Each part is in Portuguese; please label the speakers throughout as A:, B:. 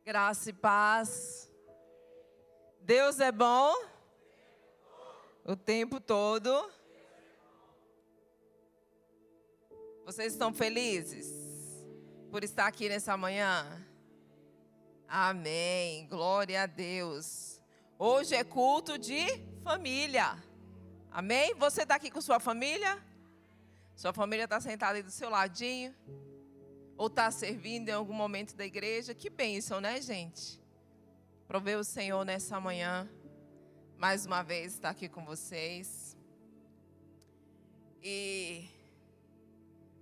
A: Graça e paz. Deus é bom o tempo todo. Vocês estão felizes por estar aqui nessa manhã? Amém. Glória a Deus. Hoje é culto de família. Amém? Você está aqui com sua família? Sua família está sentada aí do seu ladinho? Ou está servindo em algum momento da igreja? Que bênção, né, gente? Prover o Senhor nessa manhã. Mais uma vez estar aqui com vocês. E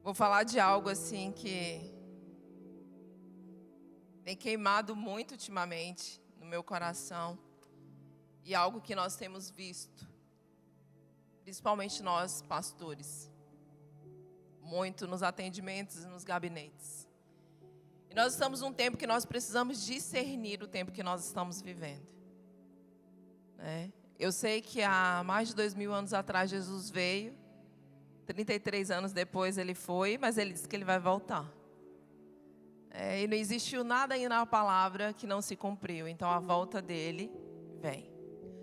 A: vou falar de algo assim que tem queimado muito ultimamente no meu coração. E algo que nós temos visto, principalmente nós pastores, muito nos atendimentos e nos gabinetes. E nós estamos num tempo que nós precisamos discernir o tempo que nós estamos vivendo. Eu sei que há mais de 2000 anos atrás Jesus veio, 33 anos depois ele foi, mas ele disse que ele vai voltar. E não existiu nada aí na palavra que não se cumpriu, então a volta dele vem.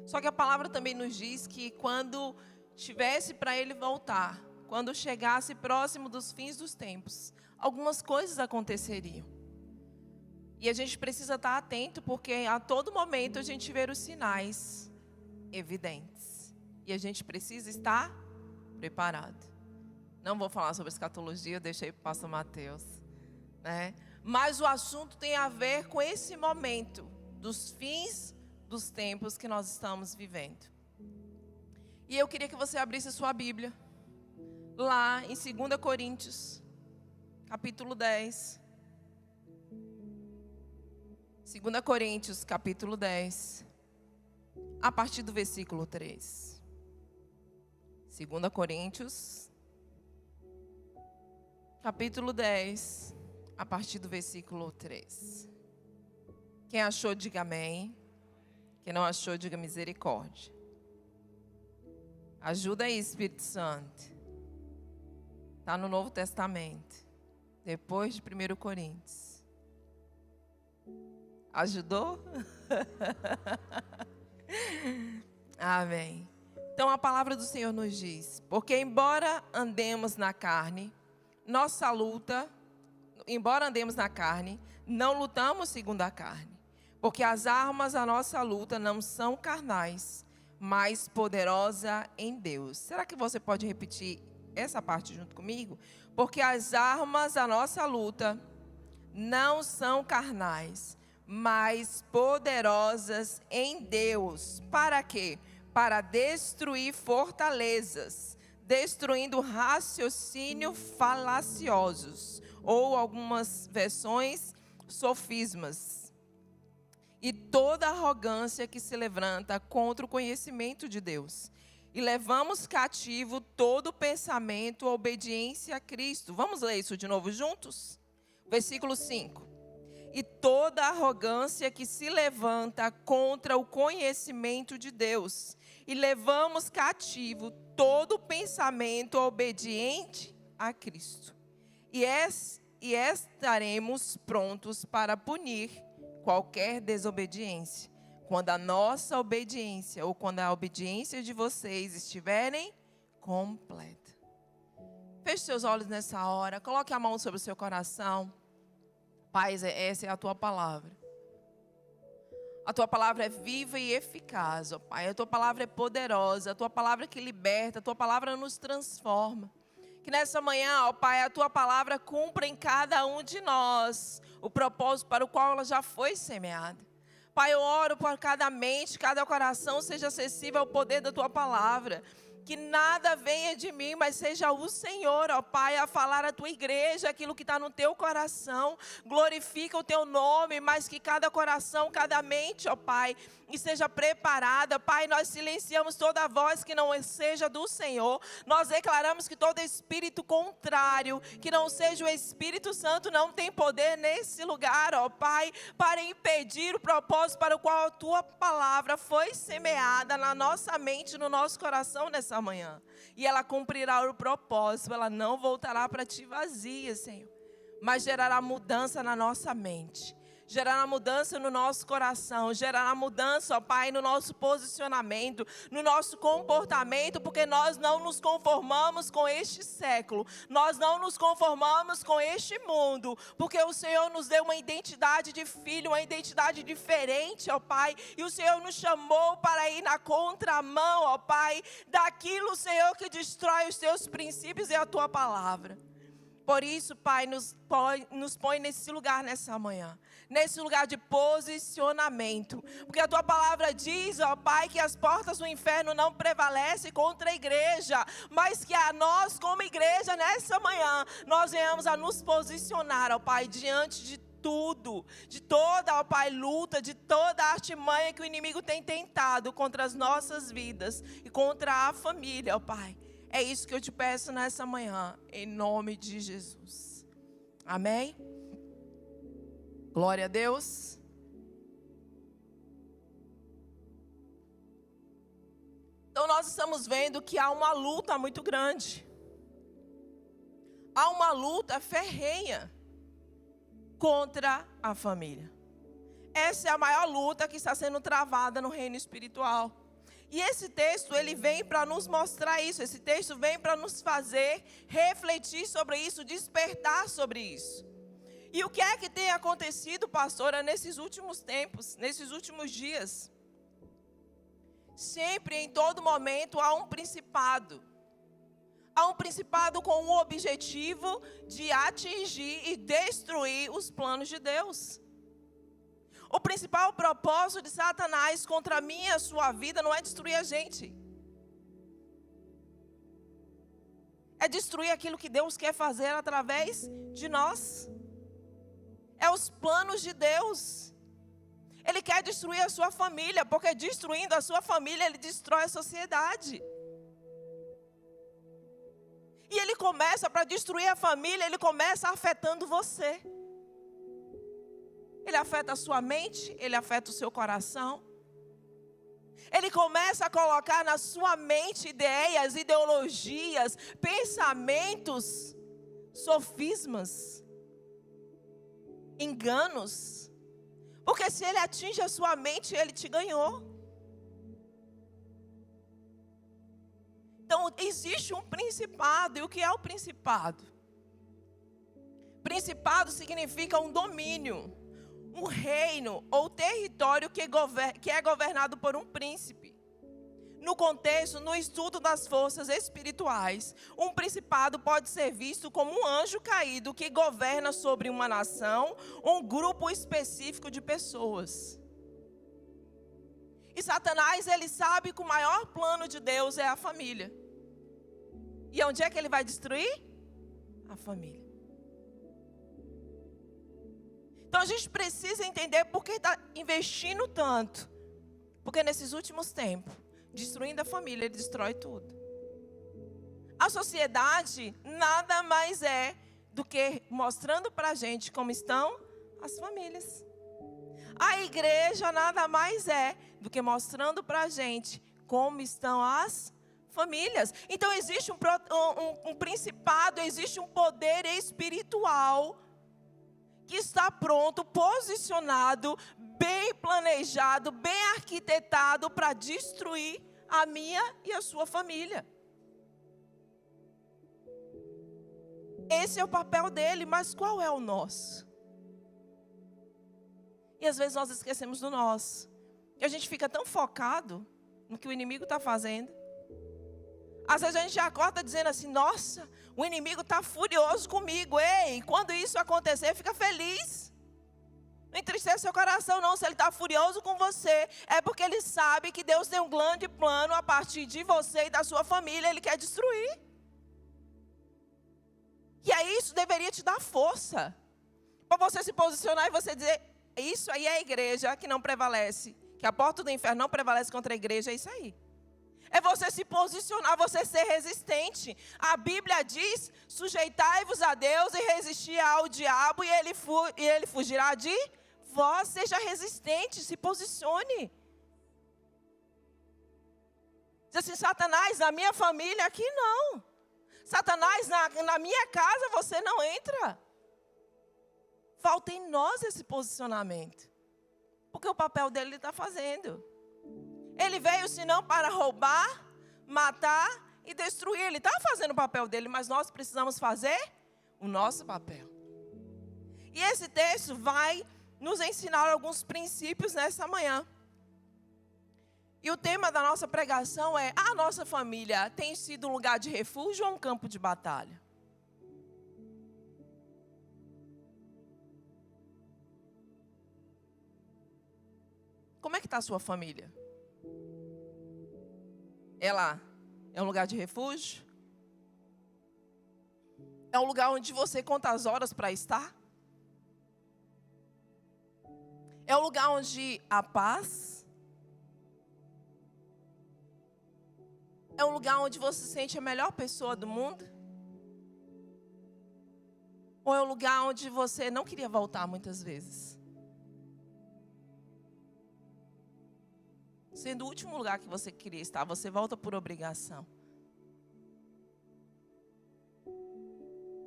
A: Só que a palavra também nos diz que quando tivesse para ele voltar, quando chegasse próximo dos fins dos tempos, algumas coisas aconteceriam. E a gente precisa estar atento, porque a todo momento a gente vê os sinais evidentes. E a gente precisa estar preparado. Não vou falar sobre escatologia, deixei para o pastor Mateus. Mas o assunto tem a ver com esse momento dos fins dos tempos que nós estamos vivendo. E eu queria que você abrisse sua Bíblia. Lá em 2 Coríntios, capítulo 10. 2 Coríntios, capítulo 10. A partir do versículo 3. 2 Coríntios, capítulo 10. A partir do versículo 3. Quem achou, diga amém. Quem não achou, diga misericórdia. Ajuda aí, Espírito Santo. Está no Novo Testamento, depois de 1 Coríntios. Ajudou? Amém. Então a palavra do Senhor nos diz: porque embora andemos na carne, não lutamos segundo a carne. Porque as armas da nossa luta não são carnais, mas poderosa em Deus. Será que você pode repetir essa parte junto comigo? Porque as armas da nossa luta não são carnais, mas poderosas em Deus. Para quê? Para destruir fortalezas, destruindo raciocínio falaciosos, ou algumas versões, sofismas, e toda arrogância que se levanta contra o conhecimento de Deus. E levamos cativo todo pensamento à obediência a Cristo. Vamos ler isso de novo juntos? Versículo 5. E toda arrogância que se levanta contra o conhecimento de Deus. E levamos cativo todo pensamento obediente a Cristo. E estaremos prontos para punir qualquer desobediência, quando a nossa obediência, ou quando a obediência de vocês estiverem completa. Feche seus olhos nessa hora, coloque a mão sobre o seu coração. Pai, essa é a tua palavra. A tua palavra é viva e eficaz, ó Pai. A tua palavra é poderosa, a tua palavra que liberta, a tua palavra nos transforma. Que nessa manhã, ó Pai, a tua palavra cumpra em cada um de nós o propósito para o qual ela já foi semeada. Pai, eu oro por cada mente, cada coração seja acessível ao poder da tua palavra. Que nada venha de mim, mas seja o Senhor, ó Pai, a falar à tua igreja aquilo que está no teu coração. Glorifica o teu nome, mas que cada coração, cada mente, ó Pai, esteja preparada. Pai, nós silenciamos toda voz que não seja do Senhor. Nós declaramos que todo espírito contrário, que não seja o Espírito Santo, não tem poder nesse lugar, ó Pai, para impedir o propósito para o qual a tua palavra foi semeada na nossa mente, no nosso coração nessa manhã. E ela cumprirá o propósito, ela não voltará para ti vazia, Senhor, mas gerará mudança na nossa mente. gerará mudança no nosso coração, gerará mudança, ó Pai, no nosso posicionamento, no nosso comportamento, porque nós não nos conformamos com este século, nós não nos conformamos com este mundo, porque o Senhor nos deu uma identidade de filho, uma identidade diferente, ó Pai, e o Senhor nos chamou para ir na contramão, ó Pai, daquilo, Senhor, que destrói os teus princípios e a tua palavra. Por isso, Pai, nos põe nesse lugar nessa manhã, nesse lugar de posicionamento, porque a tua palavra diz, ó Pai, que as portas do inferno não prevalecem contra a igreja, mas que a nós, como igreja, nessa manhã, nós venhamos a nos posicionar, ó Pai, diante de tudo, de toda, ó Pai, luta, de toda a artimanha que o inimigo tem tentado contra as nossas vidas e contra a família, ó Pai. É isso que eu te peço nessa manhã, em nome de Jesus. Amém? Glória a Deus. Então nós estamos vendo que há uma luta muito grande. Há uma luta ferrenha contra a família. Essa é a maior luta que está sendo travada no reino espiritual. E esse texto, ele vem para nos mostrar isso. Esse texto vem para nos fazer refletir sobre isso, despertar sobre isso. E o que é que tem acontecido, pastora, nesses últimos tempos, nesses últimos dias? Sempre, em todo momento, há um principado. Há um principado com o objetivo de atingir e destruir os planos de Deus. O principal propósito de Satanás contra a minha e a sua vida não é destruir a gente. É destruir aquilo que Deus quer fazer através de nós. É os planos de Deus. Ele quer destruir a sua família, porque destruindo a sua família, ele destrói a sociedade. E ele começa, para destruir a família, ele começa afetando você. Ele afeta a sua mente, ele afeta o seu coração. Ele começa a colocar na sua mente ideias, ideologias, pensamentos, sofismas, enganos. Porque se ele atinge a sua mente, ele te ganhou. Então, existe um principado. E o que é o principado? Principado significa um domínio. Um reino ou território que é governado por um príncipe. No contexto, no estudo das forças espirituais, um principado pode ser visto como um anjo caído que governa sobre uma nação, um grupo específico de pessoas. E Satanás, ele sabe que o maior plano de Deus é a família. E onde é que ele vai destruir? A família. Então a gente precisa entender por que está investindo tanto. Porque nesses últimos tempos, destruindo a família, ele destrói tudo. A sociedade nada mais é do que mostrando para a gente como estão as famílias. A igreja nada mais é do que mostrando para a gente como estão as famílias. Então existe um principado, existe um poder espiritual que está pronto, posicionado, bem planejado, bem arquitetado para destruir a minha e a sua família. Esse é o papel dele, mas qual é o nosso? E às vezes nós esquecemos do nosso. E a gente fica tão focado no que o inimigo está fazendo. Às vezes a gente acorda dizendo assim, nossa, o inimigo está furioso comigo. Ei, quando isso acontecer, fica feliz. Não entristeça seu coração não, se ele está furioso com você. É porque ele sabe que Deus tem um grande plano a partir de você e da sua família. Ele quer destruir. E aí isso deveria te dar força. Para você se posicionar e você dizer, isso aí é a igreja que não prevalece. Que a porta do inferno não prevalece contra a igreja, é isso aí. É você se posicionar, você ser resistente. A Bíblia diz, sujeitai-vos a Deus e resistir ao diabo e ele fugirá de vós. Seja resistente, se posicione. Diz assim, Satanás, na minha família aqui não. Satanás, na minha casa você não entra. Falta em nós esse posicionamento. Porque o papel dele ele está fazendo. Ele veio senão para roubar, matar e destruir. Ele está fazendo o papel dele, mas nós precisamos fazer o nosso papel. E esse texto vai nos ensinar alguns princípios nessa manhã. E o tema da nossa pregação é: a nossa família tem sido um lugar de refúgio ou um campo de batalha? Como é que está a sua família? Ela é um lugar de refúgio? É um lugar onde você conta as horas para estar? É um lugar onde há paz? É um lugar onde você se sente a melhor pessoa do mundo? Ou é um lugar onde você não queria voltar muitas vezes? Sendo o último lugar que você queria estar, você volta por obrigação.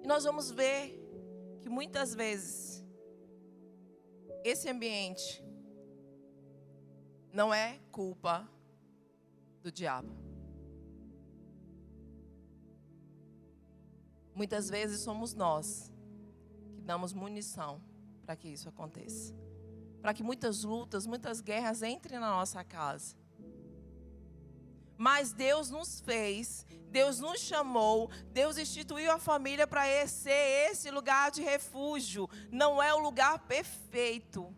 A: E nós vamos ver que muitas vezes esse ambiente não é culpa do diabo. Muitas vezes somos nós que damos munição para que isso aconteça. Para que muitas lutas, muitas guerras entrem na nossa casa. Mas Deus nos fez, Deus nos chamou, Deus instituiu a família para ser esse lugar de refúgio. Não é o lugar perfeito,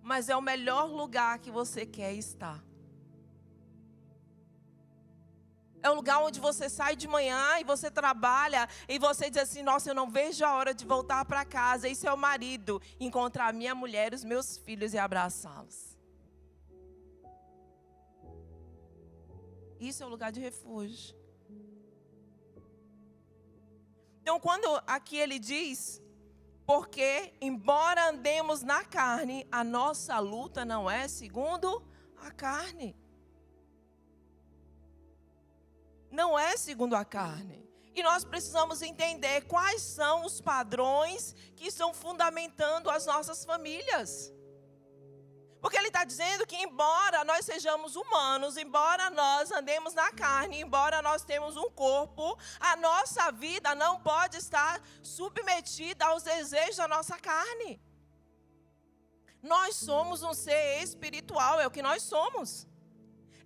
A: mas é o melhor lugar que você quer estar. É o lugar onde você sai de manhã e você trabalha e você diz assim: nossa, eu não vejo a hora de voltar para casa e seu marido, encontrar a minha mulher, os meus filhos e abraçá-los. Isso é o lugar de refúgio. Então, quando aqui ele diz: porque, embora andemos na carne, a nossa luta não é segundo a carne. Não é segundo a carne. E nós precisamos entender quais são os padrões que estão fundamentando as nossas famílias. Porque ele está dizendo que embora nós sejamos humanos, embora nós andemos na carne, embora nós temos um corpo, a nossa vida não pode estar submetida aos desejos da nossa carne. Nós somos um ser espiritual, é o que nós somos.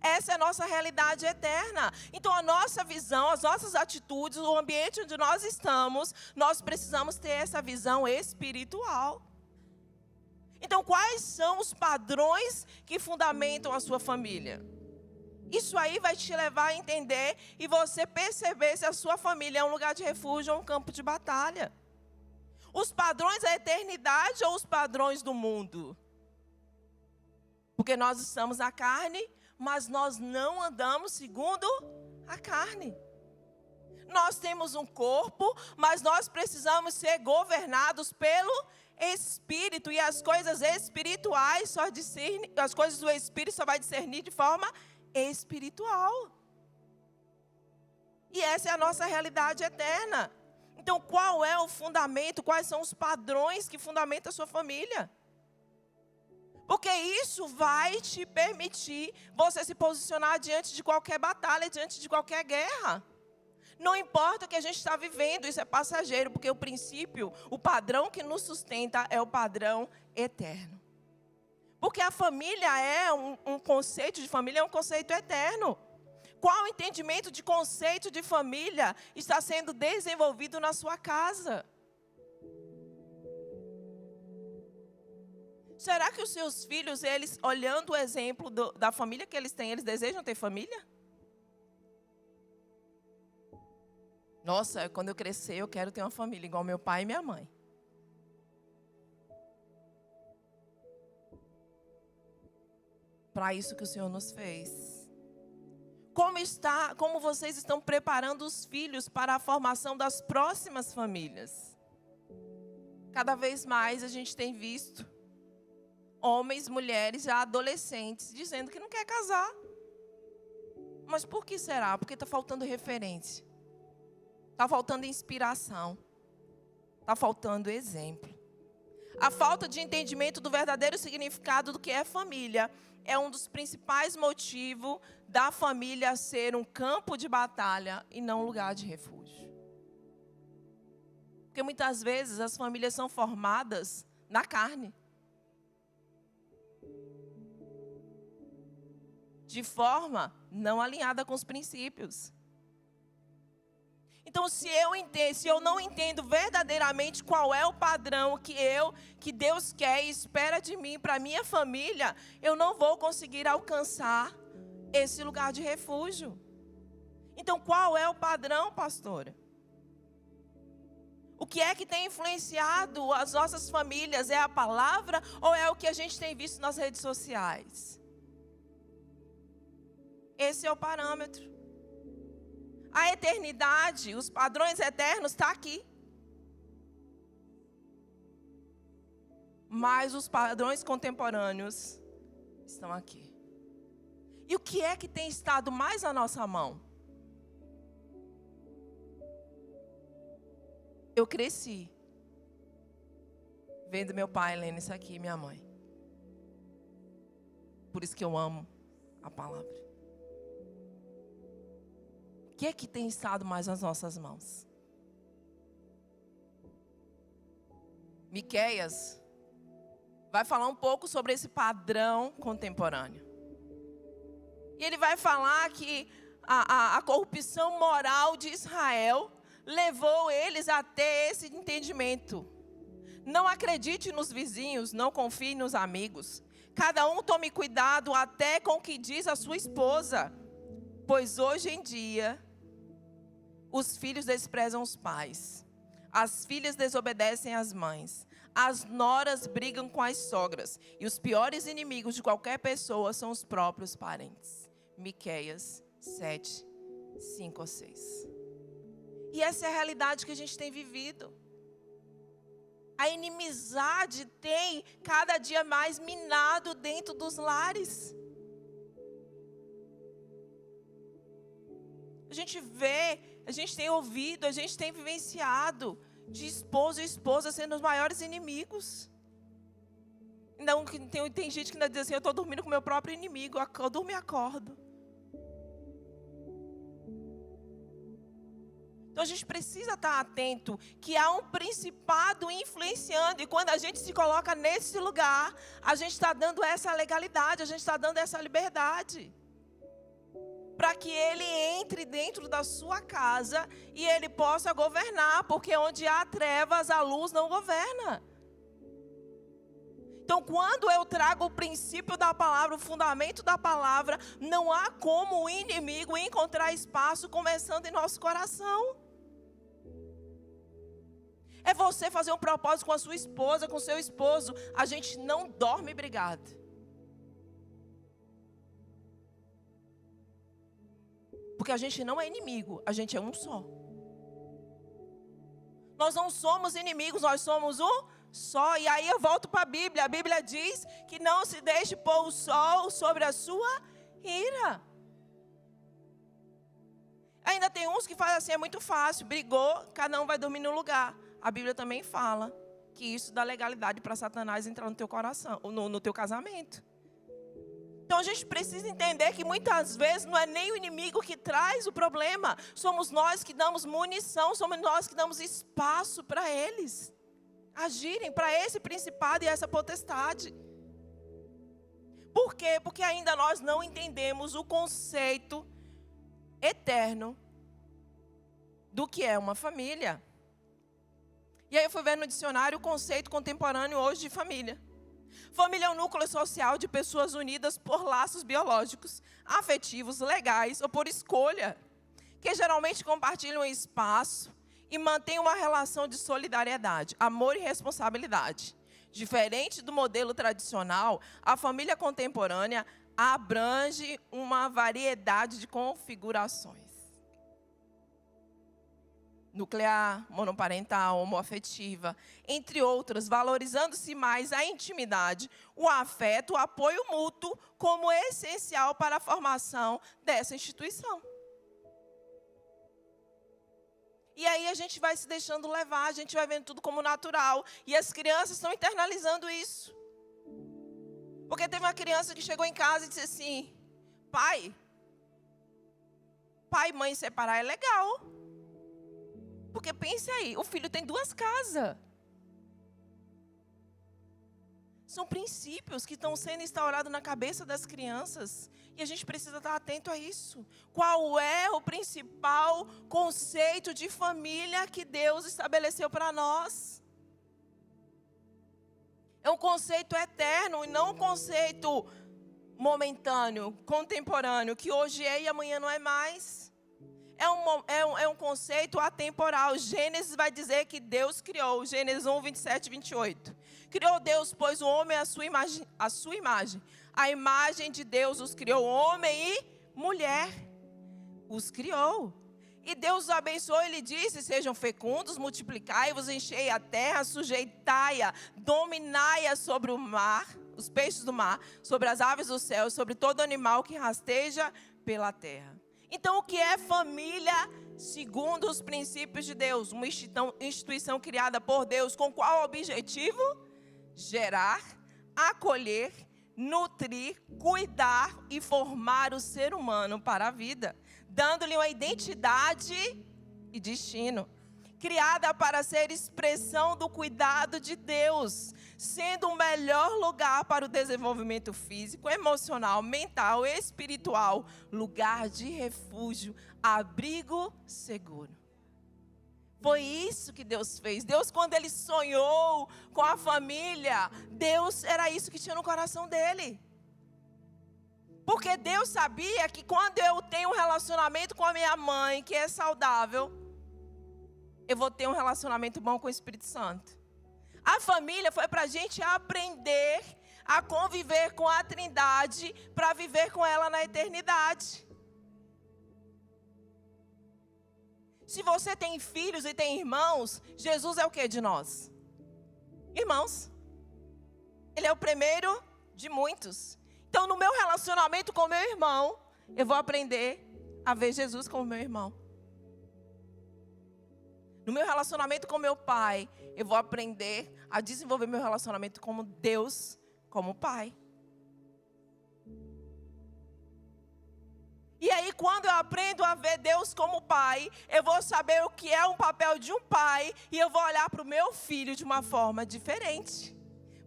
A: Essa é a nossa realidade eterna. Então, a nossa visão, as nossas atitudes, o ambiente onde nós estamos, nós precisamos ter essa visão espiritual. Então, quais são os padrões que fundamentam a sua família? Isso aí vai te levar a entender e você perceber se a sua família é um lugar de refúgio ou um campo de batalha. Os padrões da eternidade ou os padrões do mundo? Porque nós estamos na carne, mas nós não andamos segundo a carne. Nós temos um corpo, mas nós precisamos ser governados pelo Espírito. E as coisas espirituais, as coisas do Espírito só vai discernir de forma espiritual. E essa é a nossa realidade eterna. Então, qual é o fundamento, quais são os padrões que fundamentam a sua família? Porque isso vai te permitir você se posicionar diante de qualquer batalha, diante de qualquer guerra. Não importa o que a gente está vivendo, isso é passageiro, porque o princípio, o padrão que nos sustenta é o padrão eterno. Porque a família é um conceito de família, é um conceito eterno. Qual o entendimento de conceito de família está sendo desenvolvido na sua casa? Será que os seus filhos, eles, olhando o exemplo da família que eles têm, eles desejam ter família? Nossa, quando eu crescer, eu quero ter uma família igual meu pai e minha mãe. Para isso que o Senhor nos fez. Como vocês estão preparando os filhos para a formação das próximas famílias? Cada vez mais a gente tem visto homens, mulheres, já adolescentes, dizendo que não quer casar. Mas por que será? Porque está faltando referência. Está faltando inspiração. Está faltando exemplo. A falta de entendimento do verdadeiro significado do que é família é um dos principais motivos da família ser um campo de batalha e não um lugar de refúgio. Porque muitas vezes as famílias são formadas na carne, de forma não alinhada com os princípios. Então, se eu não entendo verdadeiramente qual é o padrão que Deus quer e espera de mim, para minha família, eu não vou conseguir alcançar esse lugar de refúgio. Então, qual é o padrão, pastora? O que é que tem influenciado as nossas famílias? É a palavra ou é o que a gente tem visto nas redes sociais? Esse é o parâmetro. A eternidade, os padrões eternos estão aqui. Mas os padrões contemporâneos estão aqui. E o que é que tem estado mais na nossa mão? Eu cresci vendo meu pai lendo isso aqui, minha mãe. Por isso que eu amo a palavra. O que é que tem estado mais nas nossas mãos? Miqueias vai falar um pouco sobre esse padrão contemporâneo. E ele vai falar que a corrupção moral de Israel levou eles a ter esse entendimento. Não acredite nos vizinhos, não confie nos amigos. Cada um tome cuidado até com o que diz a sua esposa. Pois hoje em dia, os filhos desprezam os pais. As filhas desobedecem às mães. As noras brigam com as sogras. E os piores inimigos de qualquer pessoa são os próprios parentes. Miqueias 7, 5 ou 6. E essa é a realidade que a gente tem vivido. A inimizade tem cada dia mais minado dentro dos lares. A gente vê, a gente tem ouvido, a gente tem vivenciado de esposo e esposa sendo os maiores inimigos. Então, tem gente que ainda diz assim, eu estou dormindo com o meu próprio inimigo, eu durmo e acordo. Então a gente precisa estar atento que há um principado influenciando. E quando a gente se coloca nesse lugar, a gente está dando essa legalidade, a gente está dando essa liberdade. Para que ele entre dentro da sua casa e ele possa governar. Porque onde há trevas, a luz não governa. Então, quando eu trago o princípio da palavra, o fundamento da palavra, não há como o inimigo encontrar espaço começando em nosso coração. É você fazer um propósito com a sua esposa, com o seu esposo. A gente não dorme brigado. Porque a gente não é inimigo, a gente é um só. Nós não somos inimigos, nós somos um só. E aí eu volto para a Bíblia. A Bíblia diz que não se deixe pôr o sol sobre a sua ira. Ainda tem uns que fazem assim, é muito fácil. Brigou, cada um vai dormir no lugar. A Bíblia também fala que isso dá legalidade para Satanás entrar no teu coração, no teu casamento. Então a gente precisa entender que muitas vezes não é nem o inimigo que traz o problema. Somos nós que damos munição, somos nós que damos espaço para eles agirem, para esse principado e essa potestade. Por quê? Porque ainda nós não entendemos o conceito eterno do que é uma família. E aí eu fui ver no dicionário o conceito contemporâneo hoje de família. Família é um núcleo social de pessoas unidas por laços biológicos, afetivos, legais ou por escolha, que geralmente compartilham espaço e mantêm uma relação de solidariedade, amor e responsabilidade. Diferente do modelo tradicional, a família contemporânea abrange uma variedade de configurações. Nuclear, monoparental, homoafetiva, entre outras, valorizando-se mais a intimidade, o afeto, o apoio mútuo como essencial para a formação dessa instituição. E aí a gente vai se deixando levar, a gente vai vendo tudo como natural. E as crianças estão internalizando isso. Porque teve uma criança que chegou em casa e disse assim: pai e mãe separar é legal. Porque pense aí, o filho tem 2 casas. São princípios que estão sendo instaurados na cabeça das crianças. E a gente precisa estar atento a isso. Qual é o principal conceito de família que Deus estabeleceu para nós? É um conceito eterno e não um conceito momentâneo, contemporâneo, que hoje é e amanhã não é mais. É um conceito atemporal. Gênesis vai dizer que Deus criou, Gênesis 1, 27 e 28. Criou Deus, pois o homem é a sua imagem. A imagem de Deus os criou, homem e mulher. Os criou. E Deus os abençoou e lhe disse: sejam fecundos, multiplicai-vos, enchei a terra, sujeitai-a, dominai-a sobre o mar, os peixes do mar, sobre as aves do céu, sobre todo animal que rasteja pela terra. Então, o que é família segundo os princípios de Deus? Uma instituição criada por Deus com qual objetivo? Gerar, acolher, nutrir, cuidar e formar o ser humano para a vida, dando-lhe uma identidade e destino. Criada para ser expressão do cuidado de Deus, sendo o melhor lugar para o desenvolvimento físico, emocional, mental e espiritual, lugar de refúgio, abrigo seguro. Foi isso que Deus fez. Deus, quando Ele sonhou com a família, Deus era isso que tinha no coração dele. Porque Deus sabia que quando eu tenho um relacionamento com a minha mãe, que é saudável, eu vou ter um relacionamento bom com o Espírito Santo. A família foi para a gente aprender a conviver com a Trindade, para viver com ela na eternidade. Se você tem filhos e tem irmãos, Jesus é o que de nós? Irmãos. Ele é o primeiro de muitos. Então, no meu relacionamento com meu irmão, eu vou aprender a ver Jesus como meu irmão. No meu relacionamento com meu pai, eu vou aprender a desenvolver meu relacionamento com Deus, como pai. E aí, quando eu aprendo a ver Deus como pai, eu vou saber o que é um papel de um pai e eu vou olhar para o meu filho de uma forma diferente.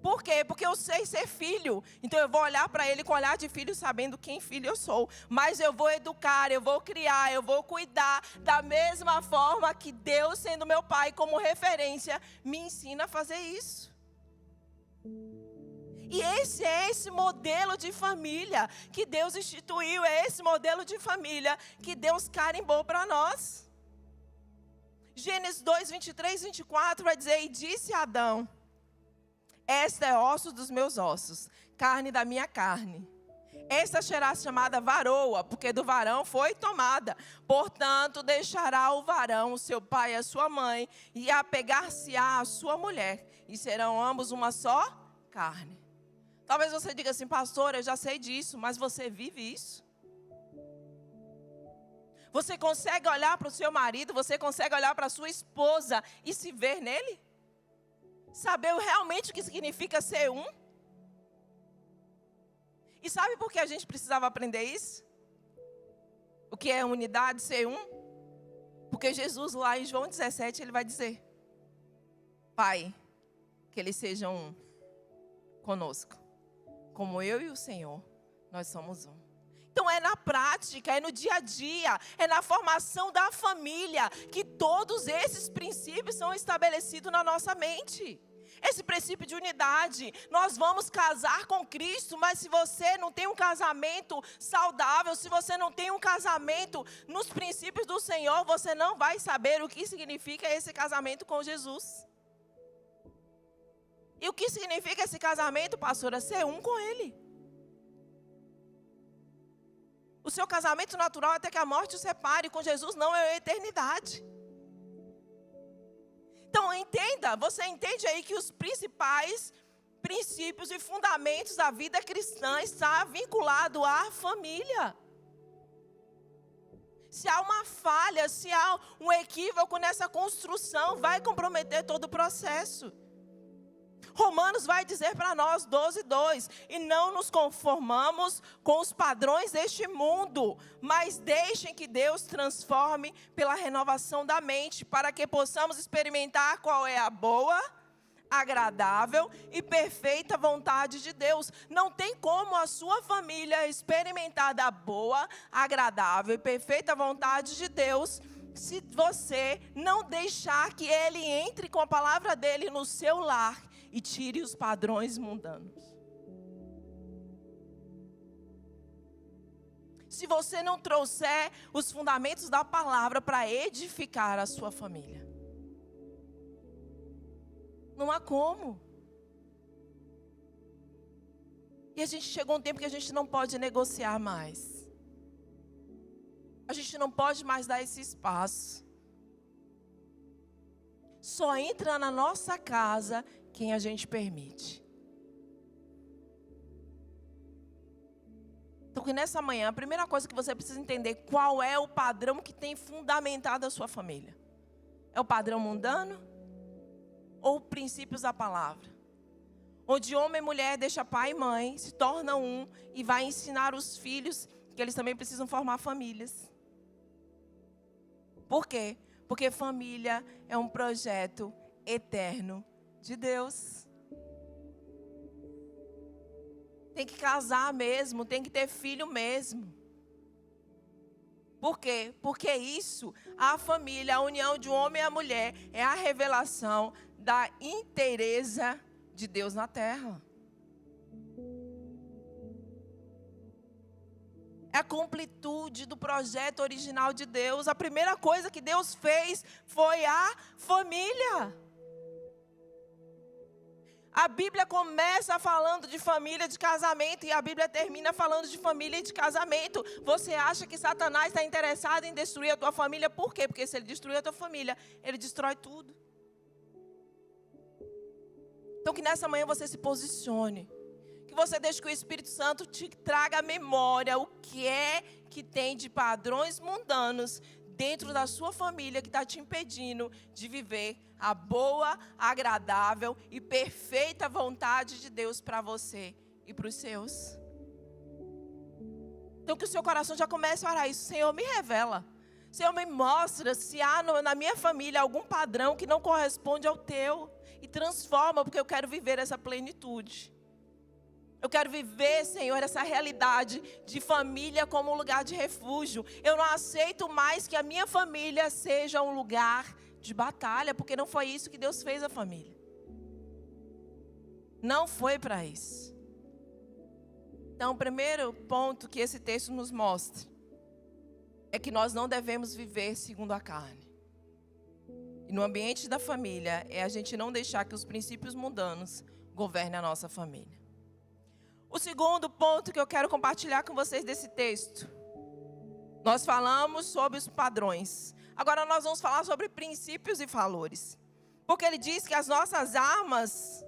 A: Por quê? Porque eu sei ser filho. Então eu vou olhar para ele com olhar de filho, sabendo quem filho eu sou. Mas eu vou educar, eu vou criar, eu vou cuidar da mesma forma que Deus, sendo meu pai como referência, me ensina a fazer isso. E esse modelo de família que Deus instituiu, é esse modelo de família que Deus carimbou para nós. Gênesis 2, 23, 24 vai dizer: e disse Adão: esta é osso dos meus ossos, carne da minha carne. Esta será chamada varoa, porque do varão foi tomada. Portanto, deixará o varão, o seu pai e a sua mãe, e apegar-se-á à sua mulher, e serão ambos uma só carne. Talvez você diga assim: pastor, eu já sei disso, mas você vive isso? Você consegue olhar para o seu marido, você consegue olhar para a sua esposa e se ver nele? Saber realmente o que significa ser um? E sabe por que a gente precisava aprender isso? O que é unidade, ser um? Porque Jesus lá em João 17, ele vai dizer: Pai, que eles sejam um conosco. Como eu e o Senhor, nós somos um. Então é na prática, é no dia a dia, é na formação da família que todos esses princípios são estabelecidos na nossa mente. Esse princípio de unidade, nós vamos casar com Cristo, mas se você não tem um casamento saudável, se você não tem um casamento nos princípios do Senhor, você não vai saber o que significa esse casamento com Jesus. E o que significa esse casamento, pastora? Ser um com Ele. O seu casamento natural até que a morte o separe, com Jesus não, é a eternidade. Então entenda, você entende aí que os principais princípios e fundamentos da vida cristã estão vinculados à família. Se há uma falha, se há um equívoco nessa construção, vai comprometer todo o processo. Romanos vai dizer para nós, 12:2, e não nos conformamos com os padrões deste mundo, mas deixem que Deus transforme pela renovação da mente, para que possamos experimentar qual é a boa, agradável e perfeita vontade de Deus. Não tem como a sua família experimentar da boa, agradável e perfeita vontade de Deus se você não deixar que Ele entre com a palavra dEle no seu lar e tire os padrões mundanos. Se você não trouxer os fundamentos da palavra para edificar a sua família, não há como. E a gente chegou um tempo que a gente não pode negociar mais. A gente não pode mais dar esse espaço. Só entra na nossa casa quem a gente permite. Então, que nessa manhã, a primeira coisa que você precisa entender, qual é o padrão que tem fundamentado a sua família? É o padrão mundano? Ou princípios da palavra? Onde homem e mulher deixa pai e mãe, se tornam um e vai ensinar os filhos que eles também precisam formar famílias. Por quê? Porque família é um projeto eterno de Deus. Tem que casar mesmo, tem que ter filho mesmo. Por quê? Porque isso, a família, a união de um homem e a mulher, é a revelação da inteireza de Deus na terra. É a completude do projeto original de Deus. A primeira coisa que Deus fez foi a família. A Bíblia começa falando de família, de casamento, e a Bíblia termina falando de família e de casamento. Você acha que Satanás está interessado em destruir a tua família? Por quê? Porque se ele destruir a tua família, ele destrói tudo. Então que nessa manhã você se posicione. Que você deixe que o Espírito Santo te traga à memória o que é que tem de padrões mundanos dentro da sua família que está te impedindo de viver a boa, agradável e perfeita vontade de Deus para você e para os seus. Então que o seu coração já comece a orar isso. Senhor, me revela. Senhor, me mostra se há na minha família algum padrão que não corresponde ao teu. E transforma, porque eu quero viver essa plenitude. Eu quero viver, Senhor, essa realidade de família como um lugar de refúgio. Eu não aceito mais que a minha família seja um lugar de batalha, porque não foi isso que Deus fez a família. Não foi para isso. Então, o primeiro ponto que esse texto nos mostra é que nós não devemos viver segundo a carne. E no ambiente da família, é a gente não deixar que os princípios mundanos governem a nossa família. O segundo ponto que eu quero compartilhar com vocês desse texto. Nós falamos sobre os padrões. Agora nós vamos falar sobre princípios e valores. Porque ele diz que as armas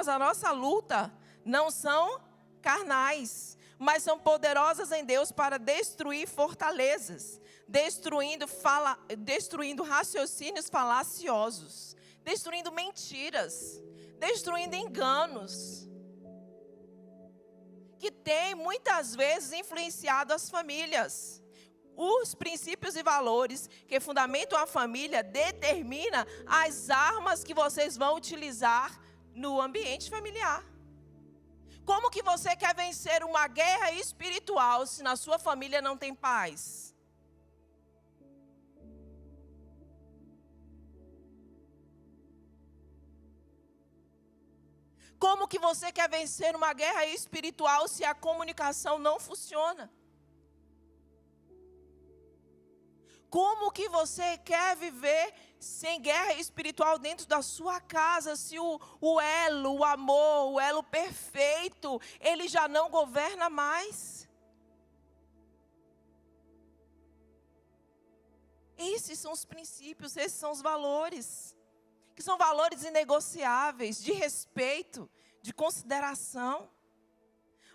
A: da nossa luta não são carnais, mas são poderosas em Deus para destruir fortalezas, destruindo raciocínios falaciosos, destruindo mentiras, destruindo enganos, que tem muitas vezes influenciado as famílias. Os princípios e valores que fundamentam a família determinam as armas que vocês vão utilizar no ambiente familiar. Como que você quer vencer uma guerra espiritual se na sua família não tem paz? Como que você quer vencer uma guerra espiritual se a comunicação não funciona? Como que você quer viver sem guerra espiritual dentro da sua casa, se o elo, o amor, o elo perfeito, ele já não governa mais? Esses são os princípios, esses são os valores, que são valores inegociáveis, de respeito, de consideração.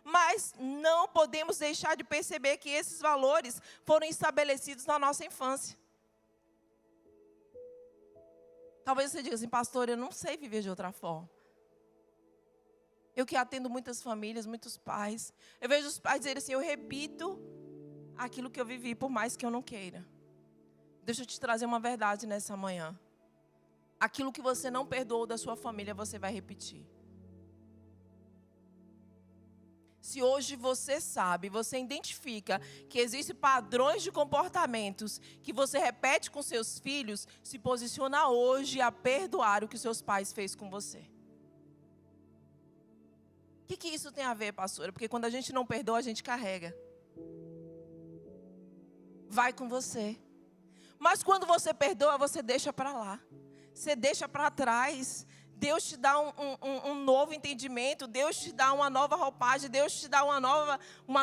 A: Mas não podemos deixar de perceber que esses valores foram estabelecidos na nossa infância. Talvez você diga assim, pastor, eu não sei viver de outra forma. Eu que atendo muitas famílias, muitos pais. Eu vejo os pais dizerem assim, eu repito aquilo que eu vivi, por mais que eu não queira. Deixa eu te trazer uma verdade nessa manhã. Aquilo que você não perdoou da sua família, você vai repetir. Se hoje você sabe, você identifica que existem padrões de comportamentos que você repete com seus filhos, se posiciona hoje a perdoar o que seus pais fez com você. O que isso tem a ver, pastora? Porque quando a gente não perdoa, a gente carrega. Vai com você. Mas quando você perdoa, você deixa para lá. Você deixa para trás. Deus te dá um novo entendimento. Deus te dá uma nova roupagem. Deus te dá uma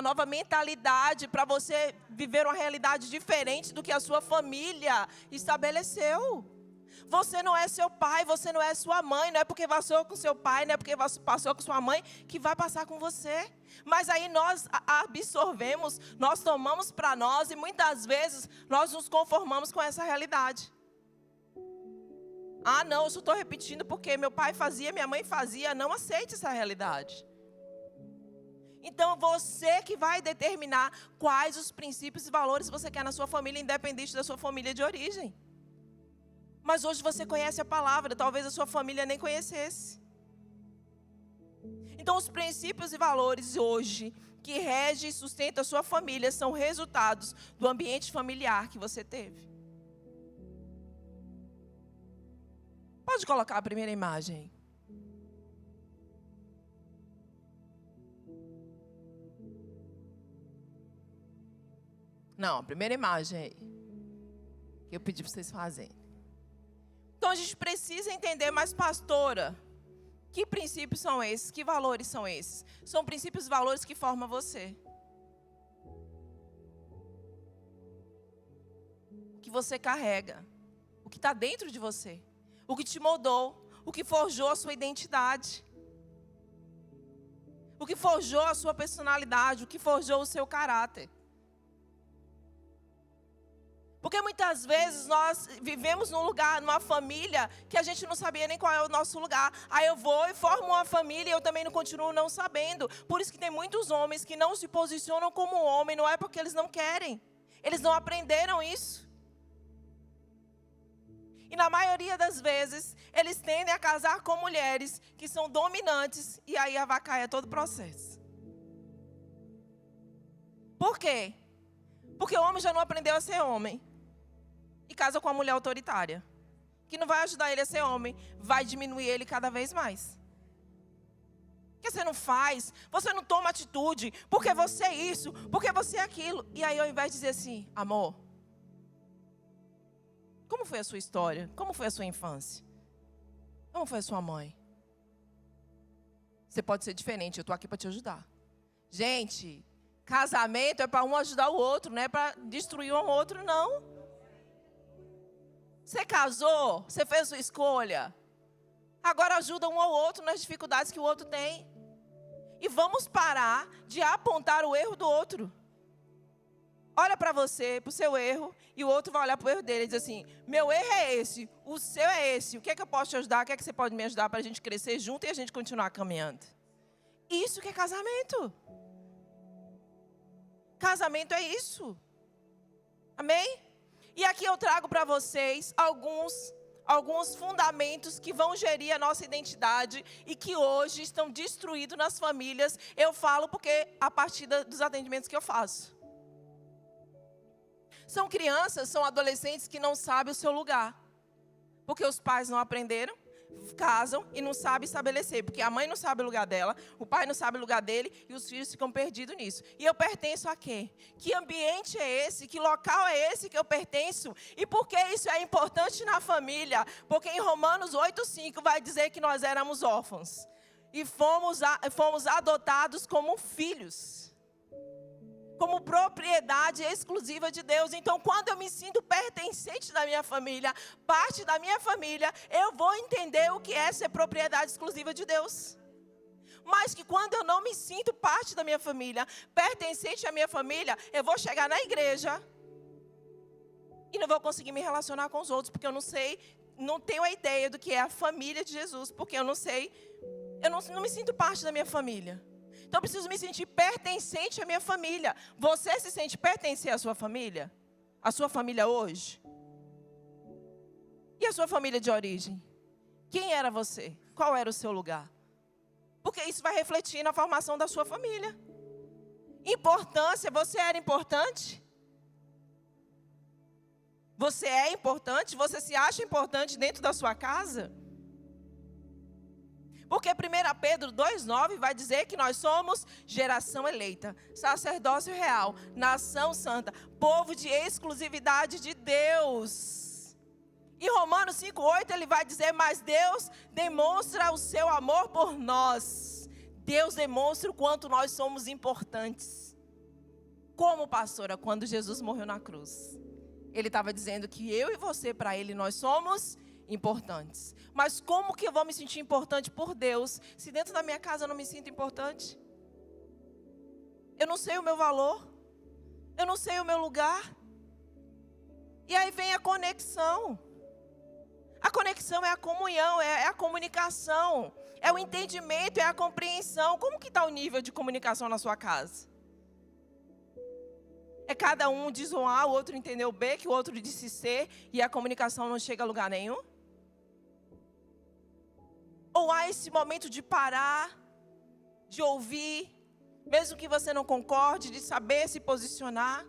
A: nova mentalidade para você viver uma realidade diferente do que a sua família estabeleceu. Você não é seu pai, você não é sua mãe. Não é porque passou com seu pai, não é porque passou com sua mãe que vai passar com você. Mas aí nós absorvemos, nós tomamos para nós e muitas vezes nós nos conformamos com essa realidade. Ah, não, eu só estou repetindo porque meu pai fazia, minha mãe fazia. Não aceite essa realidade. Então, você que vai determinar quais os princípios e valores você quer na sua família, independente da sua família de origem. Mas hoje você conhece a palavra, talvez a sua família nem conhecesse. Então, os princípios e valores hoje que regem e sustentam a sua família são resultados do ambiente familiar que você teve. Pode colocar a primeira imagem. Não, a primeira imagem aí. Que eu pedi para vocês fazerem. Então a gente precisa entender, mas pastora, que princípios são esses? Que valores são esses? São princípios e valores que formam você. O que você carrega. O que está dentro de você. O que te moldou. O que forjou a sua identidade. O que forjou a sua personalidade. O que forjou o seu caráter. Porque muitas vezes nós vivemos num lugar, numa família, que a gente não sabia nem qual é o nosso lugar. Aí eu vou e formo uma família e eu também não continuo não sabendo. Por isso que tem muitos homens que não se posicionam como homem, não é porque eles não querem. Eles não aprenderam isso. E na maioria das vezes, eles tendem a casar com mulheres que são dominantes e aí avacalha todo o processo. Por quê? Porque o homem já não aprendeu a ser homem. E casa com uma mulher autoritária. Que não vai ajudar ele a ser homem. Vai diminuir ele cada vez mais. Porque você não faz. Você não toma atitude. Porque você é isso. Porque você é aquilo. E aí ao invés de dizer assim, amor. Como foi a sua história? Como foi a sua infância? Como foi a sua mãe? Você pode ser diferente. Eu estou aqui para te ajudar. Gente, casamento é para um ajudar o outro. Não é para destruir um outro, não. Você casou, você fez sua escolha. Agora ajuda um ao outro nas dificuldades que o outro tem. E vamos parar de apontar o erro do outro. Olha para você, para o seu erro, e o outro vai olhar para o erro dele e diz assim, meu erro é esse, o seu é esse. O que é que eu posso te ajudar? O que é que você pode me ajudar para a gente crescer junto e a gente continuar caminhando? Isso que é casamento. Casamento é isso. Amém? E aqui eu trago para vocês alguns fundamentos que vão gerir a nossa identidade e que hoje estão destruídos nas famílias. Eu falo porque a partir dos atendimentos que eu faço. São crianças, são adolescentes que não sabem o seu lugar. Porque os pais não aprenderam, casam e não sabem estabelecer. Porque a mãe não sabe o lugar dela, o pai não sabe o lugar dele e os filhos ficam perdidos nisso. E eu pertenço a quê? Que ambiente é esse? Que local é esse que eu pertenço? E por que isso é importante na família? Porque em Romanos 8,5 vai dizer que nós éramos órfãos. E fomos adotados como filhos. Como propriedade exclusiva de Deus. Então, quando eu me sinto pertencente da minha família, parte da minha família, eu vou entender o que é ser propriedade exclusiva de Deus. Mas que quando eu não me sinto parte da minha família, pertencente à minha família, eu vou chegar na igreja e não vou conseguir me relacionar com os outros, porque eu não sei, não tenho a ideia do que é a família de Jesus, porque eu não sei, eu não me sinto parte da minha família. Então eu preciso me sentir pertencente à minha família. Você se sente pertencer à sua família? A sua família hoje? E a sua família de origem? Quem era você? Qual era o seu lugar? Porque isso vai refletir na formação da sua família. Importância, você era importante? Você é importante? Você se acha importante dentro da sua casa? Porque 1 Pedro 2,9 vai dizer que nós somos geração eleita, sacerdócio real, nação santa, povo de exclusividade de Deus. E Romanos 5,8 ele vai dizer, mas Deus demonstra o seu amor por nós. Deus demonstra o quanto nós somos importantes. Como, pastora, quando Jesus morreu na cruz? Ele estava dizendo que eu e você, para Ele, nós somos importantes. Mas como que eu vou me sentir importante por Deus, se dentro da minha casa eu não me sinto importante? Eu não sei o meu valor. Eu não sei o meu lugar. E aí vem a conexão. A conexão é a comunhão, é a comunicação. É o entendimento, é a compreensão. Como que está o nível de comunicação na sua casa? É cada um diz um A, o outro entendeu B, que o outro disse C, e a comunicação não chega a lugar nenhum? Ou há esse momento de parar, de ouvir, mesmo que você não concorde, de saber se posicionar?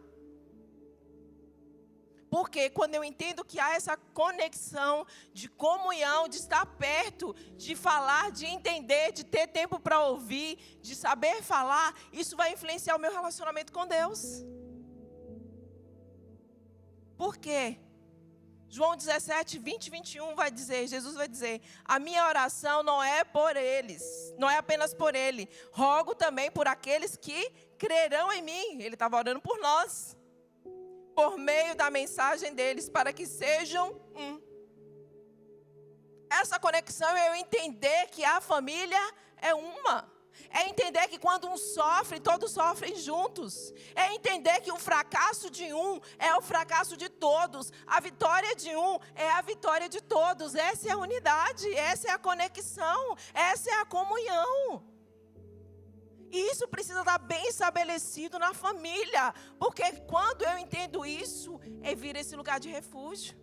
A: Porque quando eu entendo que há essa conexão de comunhão, de estar perto, de falar, de entender, de ter tempo para ouvir, de saber falar, isso vai influenciar o meu relacionamento com Deus. Por quê? João 17, 20 e 21 vai dizer, Jesus vai dizer, a minha oração não é por eles, não é apenas por ele, rogo também por aqueles que crerão em mim. Ele estava orando por nós, por meio da mensagem deles, para que sejam um. Essa conexão é eu entender que a família é uma. É entender que quando um sofre, todos sofrem juntos. É entender que o fracasso de um é o fracasso de todos. A vitória de um é a vitória de todos. Essa é a unidade, essa é a conexão, essa é a comunhão. E isso precisa estar bem estabelecido na família. Porque quando eu entendo isso, vira esse lugar de refúgio.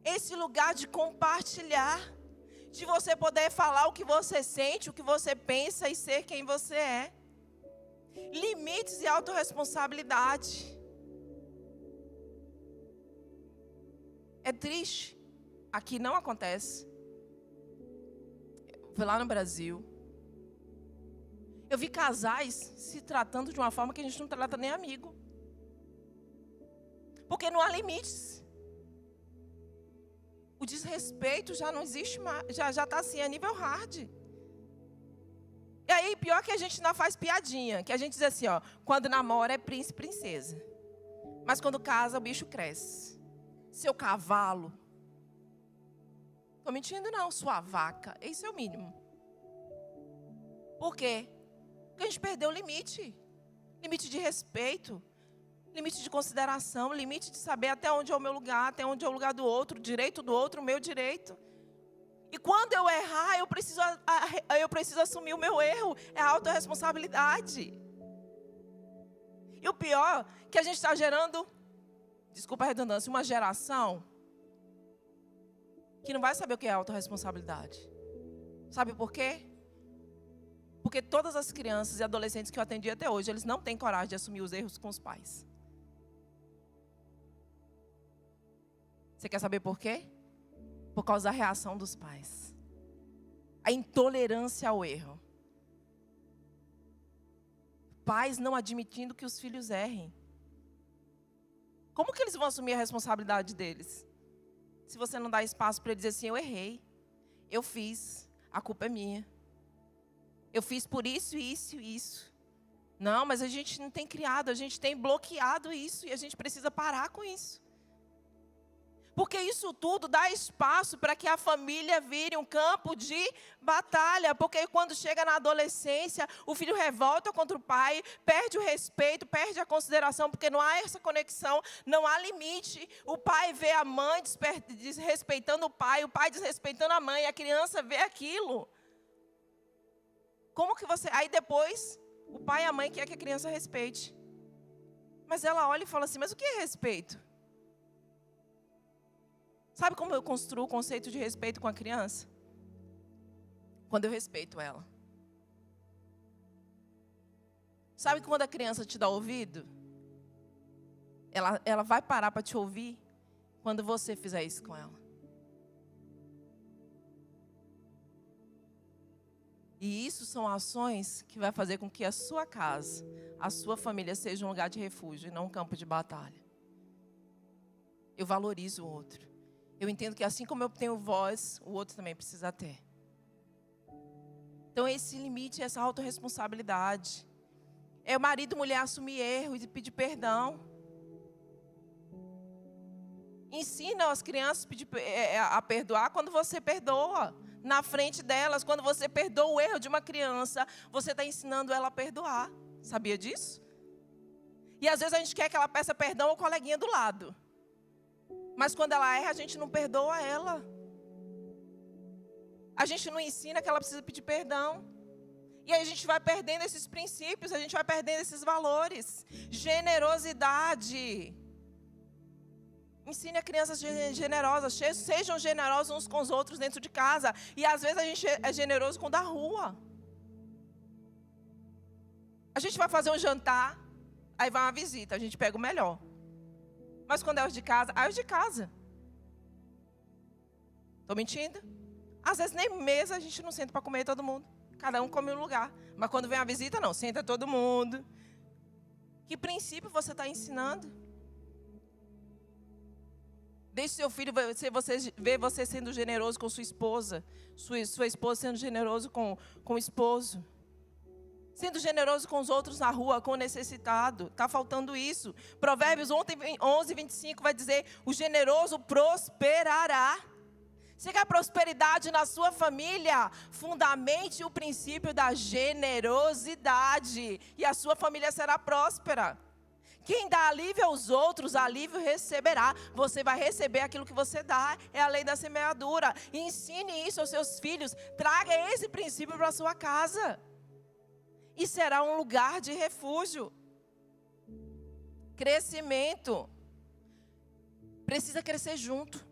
A: Esse lugar de compartilhar. De você poder falar o que você sente, o que você pensa e ser quem você é. Limites e autorresponsabilidade. É triste. Aqui não acontece. Foi lá no Brasil. Eu vi casais se tratando de uma forma que a gente não trata nem amigo. Porque não há limites. O desrespeito já não existe mais, já está assim, a nível hard. E aí, pior que a gente ainda faz piadinha, que a gente diz assim, ó, quando namora é príncipe e princesa. Mas quando casa, o bicho cresce. Seu cavalo. Estou mentindo não, sua vaca, esse é o mínimo. Por quê? Porque a gente perdeu o limite. Limite de respeito. Limite de consideração, limite de saber até onde é o meu lugar, até onde é o lugar do outro, o direito do outro, o meu direito. E quando eu errar, eu preciso assumir o meu erro, é a autorresponsabilidade. E o pior, que a gente está gerando, desculpa a redundância, uma geração que não vai saber o que é autorresponsabilidade. Sabe por quê? Porque todas as crianças e adolescentes que eu atendi até hoje, eles não têm coragem de assumir os erros com os pais. Você quer saber por quê? Por causa da reação dos pais. A intolerância ao erro. Pais não admitindo que os filhos errem. Como que eles vão assumir a responsabilidade deles? Se você não dá espaço para ele dizer assim, eu errei. Eu fiz. A culpa é minha. Eu fiz por isso, isso e isso. Não, mas a gente não tem criado, a gente tem bloqueado isso e a gente precisa parar com isso. Porque isso tudo dá espaço para que a família vire um campo de batalha. Porque quando chega na adolescência, o filho revolta contra o pai, perde o respeito, perde a consideração, porque não há essa conexão, não há limite. O pai vê a mãe desrespeitando o pai desrespeitando a mãe, a criança vê aquilo. Como que você... Aí depois, o pai e a mãe quer que a criança respeite. Mas ela olha e fala assim, mas o que é respeito? Sabe como eu construo o conceito de respeito com a criança? Quando eu respeito ela. Sabe quando a criança te dá ouvido? Ela vai parar para te ouvir quando você fizer isso com ela. E isso são ações que vai fazer com que a sua casa, a sua família seja um lugar de refúgio e não um campo de batalha. Eu valorizo o outro. Eu entendo que assim como eu tenho voz, o outro também precisa ter. Então esse limite, essa autorresponsabilidade. É o marido e mulher assumir erro e pedir perdão. Ensina as crianças a perdoar quando você perdoa. Na frente delas, quando você perdoa o erro de uma criança, você está ensinando ela a perdoar. Sabia disso? E às vezes a gente quer que ela peça perdão ao coleguinha do lado. Mas quando ela erra, a gente não perdoa ela. A gente não ensina que ela precisa pedir perdão. E aí a gente vai perdendo esses princípios, a gente vai perdendo esses valores. Generosidade. Ensine a crianças generosas, sejam generosos uns com os outros dentro de casa. E às vezes a gente é generoso com o da rua. A gente vai fazer um jantar, aí vai uma visita, a gente pega o melhor. Mas quando é os de casa, aí os de casa. Estou mentindo? Às vezes nem mesa a gente não senta para comer todo mundo. Cada um come um lugar. Mas quando vem a visita, não, senta todo mundo. Que princípio você está ensinando? Deixe seu filho ver você sendo generoso com sua esposa. Sua esposa sendo generoso com o esposo. Sendo generoso com os outros na rua, com o necessitado. Está faltando isso. Provérbios 11, 25 vai dizer, o generoso prosperará. Você quer prosperidade na sua família? Fundamente o princípio da generosidade. E a sua família será próspera. Quem dá alívio aos outros, alívio receberá. Você vai receber aquilo que você dá. É a lei da semeadura. Ensine isso aos seus filhos. Traga esse princípio para a sua casa. E será um lugar de refúgio. Crescimento. Precisa crescer junto.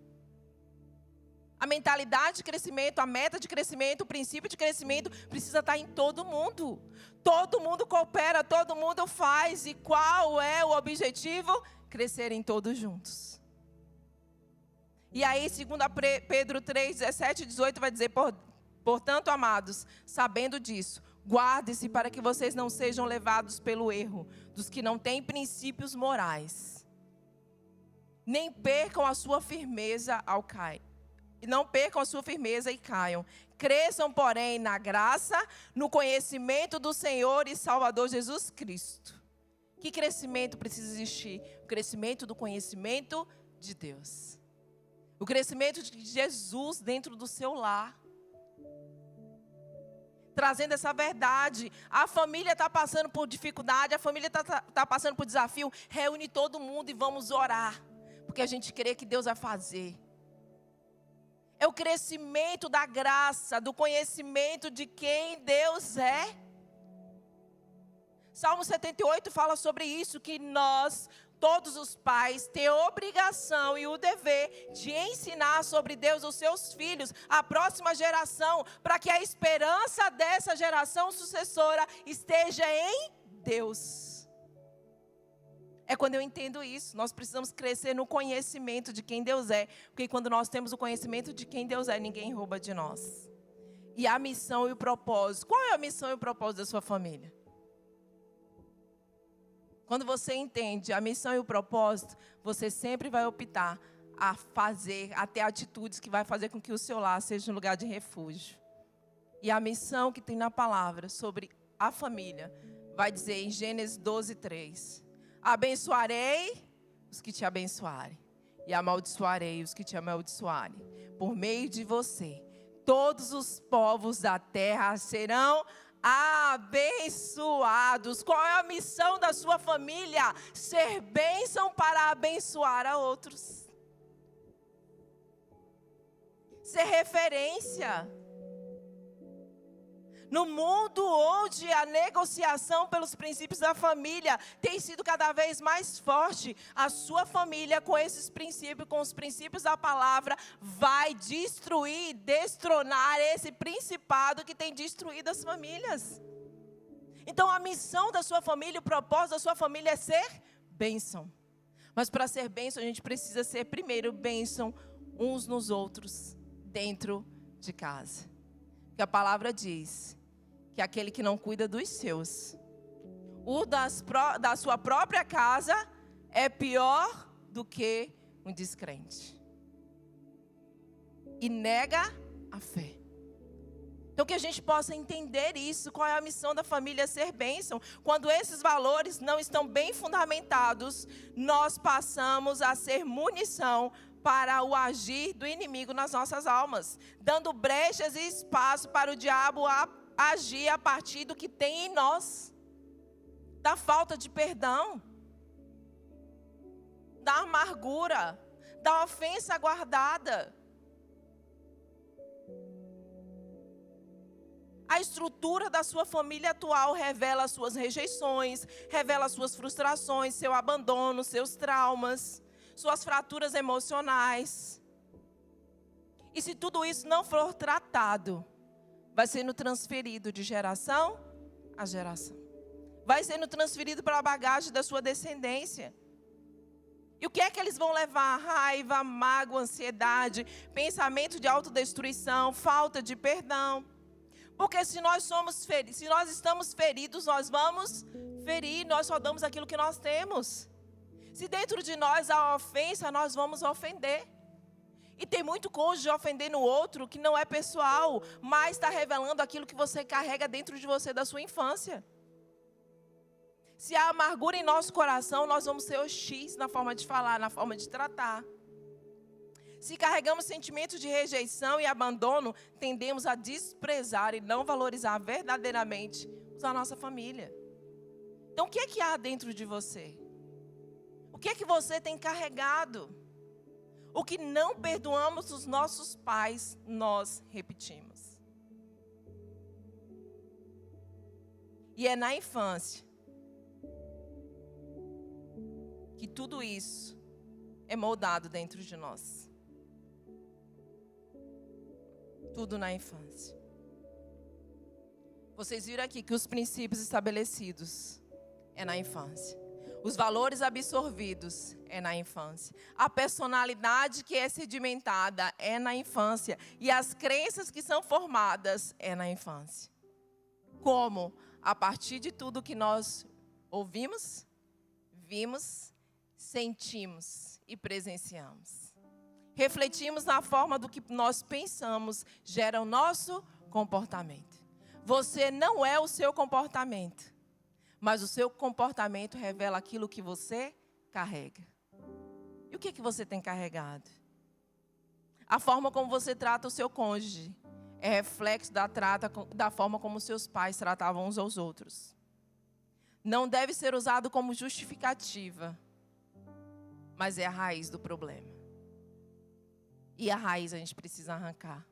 A: A mentalidade de crescimento, a meta de crescimento, o princípio de crescimento precisa estar em todo mundo. Todo mundo coopera, todo mundo faz. E qual é o objetivo? Crescerem todos juntos. E aí, 2 Pedro 3, 17 e 18 vai dizer, portanto, amados, sabendo disso, guarde-se para que vocês não sejam levados pelo erro dos que não têm princípios morais. Nem percam a sua firmeza ao cair. Não percam a sua firmeza e caiam. Cresçam, porém, na graça, no conhecimento do Senhor e Salvador Jesus Cristo. Que crescimento precisa existir? O crescimento do conhecimento de Deus. O crescimento de Jesus dentro do seu lar. Trazendo essa verdade. A família está passando por dificuldade, a família está passando por desafio. Reúne todo mundo e vamos orar. Porque a gente crê que Deus vai fazer. É o crescimento da graça, do conhecimento de quem Deus é. Salmo 78 fala sobre isso, que nós, todos os pais, têm a obrigação e o dever de ensinar sobre Deus aos seus filhos, a próxima geração, para que a esperança dessa geração sucessora esteja em Deus. É quando eu entendo isso, nós precisamos crescer no conhecimento de quem Deus é. Porque quando nós temos o conhecimento de quem Deus é, ninguém rouba de nós. E a missão e o propósito. Qual é a missão e o propósito da sua família? Quando você entende a missão e o propósito, você sempre vai optar a fazer, a ter atitudes que vai fazer com que o seu lar seja um lugar de refúgio. E a missão que tem na palavra sobre a família, vai dizer em Gênesis 12, 3. Abençoarei os que te abençoarem. e amaldiçoarei os que te amaldiçoarem. Por meio de você, todos os povos da terra serão abençoados. Qual é a missão da sua família? Ser bênção para abençoar a outros. Ser referência. No mundo onde a negociação pelos princípios da família tem sido cada vez mais forte, a sua família com esses princípios, com os princípios da palavra, vai destruir, destronar esse principado que tem destruído as famílias. Então a missão da sua família, o propósito da sua família é ser bênção. Mas para ser bênção a gente precisa ser primeiro bênção uns nos outros, dentro de casa. Porque a palavra diz que aquele que não cuida dos seus, o da sua própria casa, é pior do que um descrente. E nega a fé. Então que a gente possa entender isso, qual é a missão da família ser bênção. Quando esses valores não estão bem fundamentados, nós passamos a ser munição para o agir do inimigo nas nossas almas, dando brechas e espaço para o diabo agir a partir do que tem em nós, da falta de perdão, da amargura, da ofensa guardada. A estrutura da sua família atual revela suas rejeições, revela suas frustrações, seu abandono, seus traumas, suas fraturas emocionais. E se tudo isso não for tratado, vai sendo transferido de geração a geração. Vai sendo transferido para a bagagem da sua descendência. E o que é que eles vão levar? Raiva, mágoa, ansiedade, pensamento de autodestruição, falta de perdão. Porque se nós estamos feridos, nós vamos ferir, nós só damos aquilo que nós temos. Se dentro de nós há ofensa, nós vamos ofender. E tem muito cônjuge ofendendo o outro que não é pessoal, mas está revelando aquilo que você carrega dentro de você da sua infância. Se há amargura em nosso coração, nós vamos ser hostis na forma de falar, na forma de tratar. Se carregamos sentimentos de rejeição e abandono, tendemos a desprezar e não valorizar verdadeiramente a nossa família. Então, o que é que há dentro de você? O que é que você tem carregado? O que não perdoamos os nossos pais, nós repetimos. E é na infância que tudo isso é moldado dentro de nós. Tudo na infância. Vocês viram aqui que os princípios estabelecidos é na infância. Os valores absorvidos é na infância. A personalidade que é sedimentada é na infância. E as crenças que são formadas é na infância. Como? A partir de tudo que nós ouvimos, vimos, sentimos e presenciamos. Refletimos na forma do que nós pensamos, gera o nosso comportamento. Você não é o seu comportamento. Mas o seu comportamento revela aquilo que você carrega. E o que você tem carregado? A forma como você trata o seu cônjuge é reflexo da forma como seus pais tratavam uns aos outros. Não deve ser usado como justificativa, mas é a raiz do problema. E a raiz a gente precisa arrancar.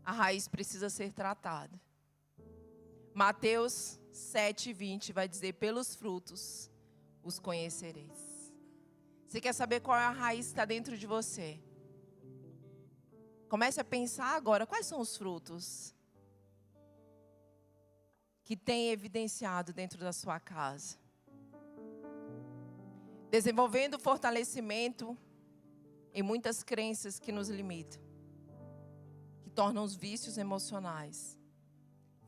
A: A raiz precisa ser tratada. Mateus 7:20 vai dizer: pelos frutos os conhecereis. Você quer saber qual é a raiz que está dentro de você? Comece a pensar agora, quais são os frutos que tem evidenciado dentro da sua casa? Desenvolvendo fortalecimento em muitas crenças que nos limitam, que tornam os vícios emocionais,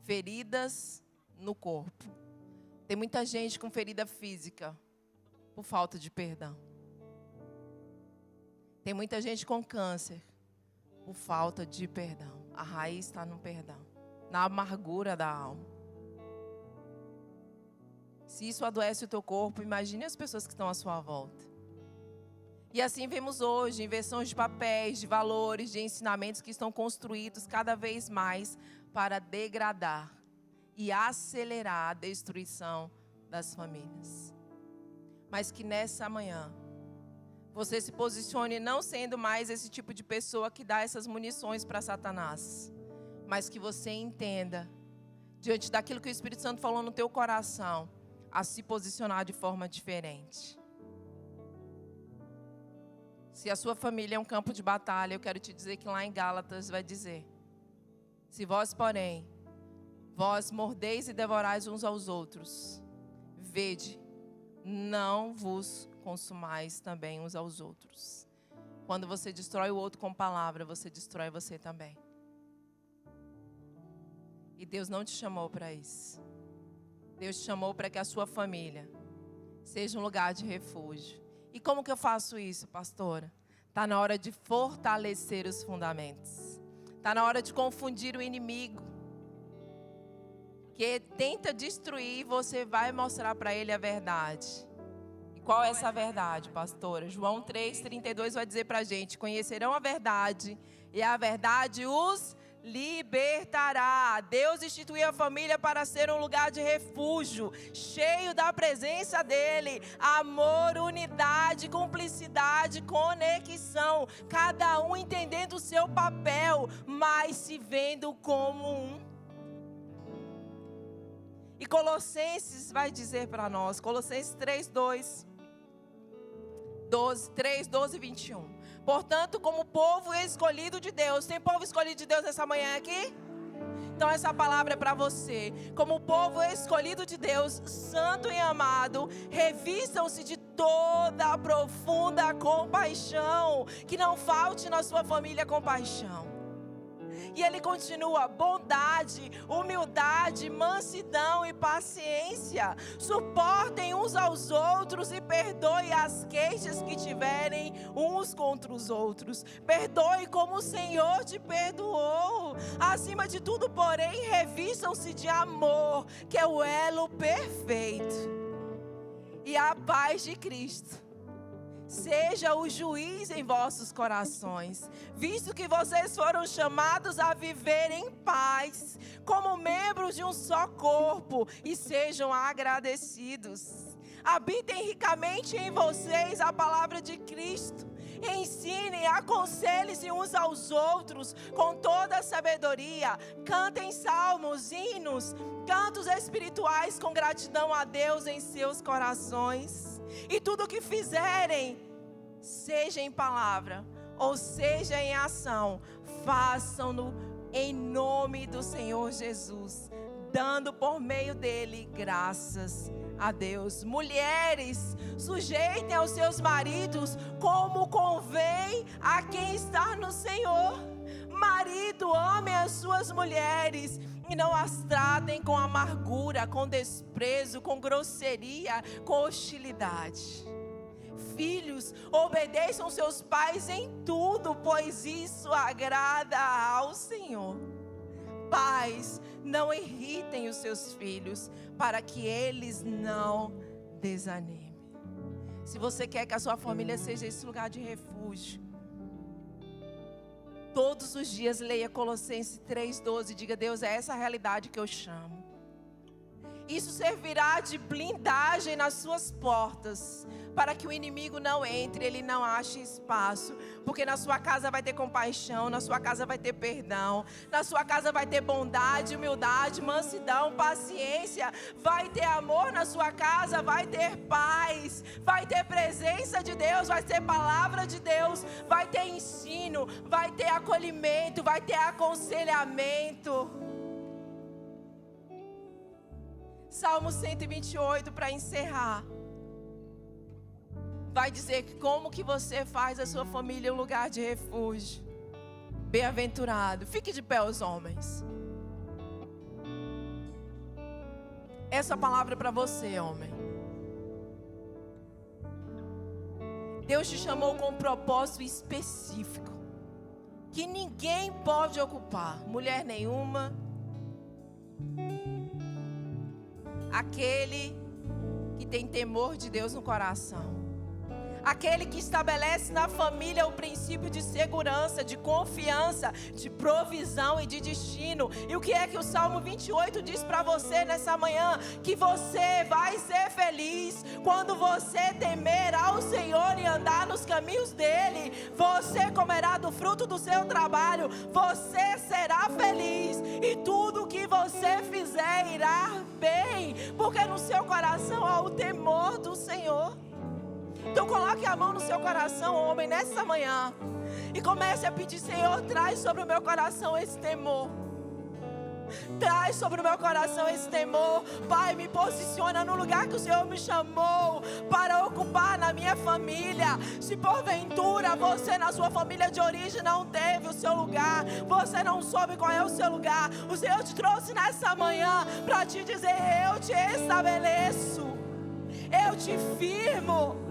A: feridas no corpo. Tem muita gente com ferida física por falta de perdão. Tem muita gente com câncer por falta de perdão. A raiz está no perdão, na amargura da alma. Se isso adoece o teu corpo, imagine as pessoas que estão à sua volta. E assim vemos hoje inversões de papéis, de valores, de ensinamentos que estão construídos cada vez mais para degradar e acelerar a destruição das famílias. Mas que nessa manhã você se posicione não sendo mais esse tipo de pessoa que dá essas munições para Satanás, mas que você entenda, diante daquilo que o Espírito Santo falou no teu coração, a se posicionar de forma diferente. Se a sua família é um campo de batalha, eu quero te dizer que lá em Gálatas vai dizer: se vós, porém, vós mordeis e devorais uns aos outros, vede, não vos consumais também uns aos outros. Quando você destrói o outro com palavra, você destrói você também. E Deus não te chamou para isso. Deus te chamou para que a sua família seja um lugar de refúgio. E como que eu faço isso, pastora? Está na hora de fortalecer os fundamentos. Está na hora de confundir o inimigo, que tenta destruir, você vai mostrar para ele a verdade. E qual é essa verdade, pastora? João 3,32 vai dizer para a gente: conhecerão a verdade, e a verdade os libertará. Deus instituiu a família para ser um lugar de refúgio, cheio da presença dele. Amor, unidade, cumplicidade, conexão. Cada um entendendo o seu papel, mas se vendo como um. E Colossenses vai dizer para nós, Colossenses 3, 12 e 21. Portanto, como povo escolhido de Deus. Tem povo escolhido de Deus nessa manhã aqui? Então essa palavra é para você. Como povo escolhido de Deus, santo e amado, revistam-se de toda a profunda compaixão. Que não falte na sua família compaixão. E ele continua: bondade, humildade, mansidão e paciência. Suportem uns aos outros e perdoe as queixas que tiverem uns contra os outros. Perdoe como o Senhor te perdoou. Acima de tudo, porém, revistam-se de amor, que é o elo perfeito. E a paz de Cristo seja o juiz em vossos corações, visto que vocês foram chamados a viver em paz, como membros de um só corpo, e sejam agradecidos. Habitem ricamente em vocês a palavra de Cristo. Ensinem, aconselhem-se uns aos outros com toda a sabedoria. Cantem salmos, hinos, cantos espirituais com gratidão a Deus em seus corações. E tudo o que fizerem, seja em palavra ou seja em ação, façam-no em nome do Senhor Jesus, dando por meio dele graças a Deus. Mulheres, sujeitem aos seus maridos como convém a quem está no Senhor. Marido, ame as suas mulheres e não as tratem com amargura, com desprezo, com grosseria, com hostilidade. Filhos, obedeçam seus pais em tudo, pois isso agrada ao Senhor. Pais, não irritem os seus filhos, para que eles não desanimem. Se você quer que a sua família seja esse lugar de refúgio, todos os dias leia Colossenses 3,12 e diga: Deus, é essa a realidade que eu chamo. Isso servirá de blindagem nas suas portas, para que o inimigo não entre, ele não ache espaço. Porque na sua casa vai ter compaixão, na sua casa vai ter perdão, na sua casa vai ter bondade, humildade, mansidão, paciência. Vai ter amor na sua casa, vai ter paz, vai ter presença de Deus, vai ter palavra de Deus, vai ter ensino, vai ter acolhimento, vai ter aconselhamento. Salmo 128, para encerrar, vai dizer que como que você faz a sua família um lugar de refúgio. Bem-aventurado. Fique de pé, os homens. Essa palavra é para você, homem. Deus te chamou com um propósito específico, que ninguém pode ocupar, mulher nenhuma. Aquele que tem temor de Deus no coração.
B: aquele que estabelece na família o princípio de segurança, de confiança, de provisão e de destino. E o que é que o Salmo 28 diz para você nessa manhã? Que você vai ser feliz quando você temer ao Senhor e andar nos caminhos dele. Você comerá do fruto do seu trabalho, você será feliz e tudo que você fizer irá bem, porque no seu coração há o temor do Senhor. Então coloque a mão no seu coração, homem, nessa manhã, e comece a pedir: Senhor, traz sobre o meu coração esse temor. Traz sobre o meu coração esse temor. Pai, me posiciona no lugar que o Senhor me chamou para ocupar na minha família. Se porventura você na sua família de origem não teve o seu lugar, você não soube qual é o seu lugar, o Senhor te trouxe nessa manhã para te dizer: eu te estabeleço, eu te firmo.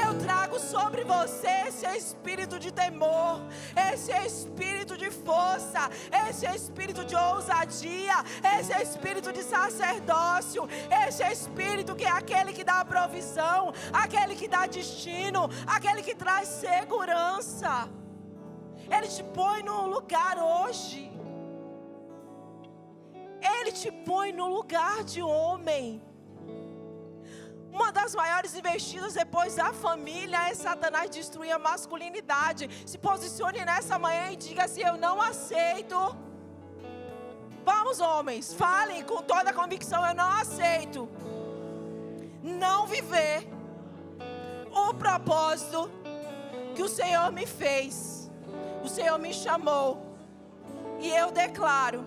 B: Eu trago sobre você esse espírito de temor, esse espírito de força, esse espírito de ousadia, esse espírito de sacerdócio, esse espírito que é aquele que dá provisão, aquele que dá destino, aquele que traz segurança. Ele te põe no lugar hoje. Ele te põe no lugar de homem. Uma das maiores investidas depois da família é Satanás destruir a masculinidade. Se posicione nessa manhã e diga assim: eu não aceito. Vamos, homens, falem com toda a convicção: eu não aceito não viver o propósito que o Senhor me fez. O Senhor me chamou. E eu declaro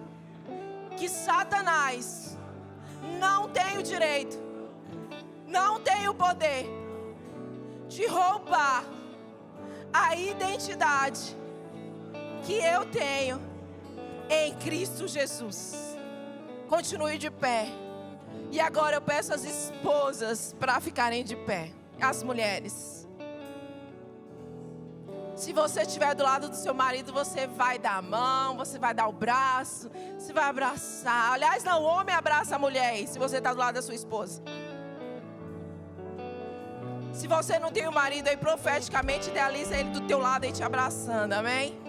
B: que Satanás não tem o direito, não tem o poder de roubar a identidade que eu tenho em Cristo Jesus. Continue de pé. E agora eu peço às esposas para ficarem de pé. As mulheres. Se você estiver do lado do seu marido, você vai dar a mão, você vai dar o braço, você vai abraçar. Aliás, não, o homem abraça a mulher aí, se você está do lado da sua esposa. Se você não tem o marido aí, profeticamente idealiza ele do teu lado e te abraçando, amém?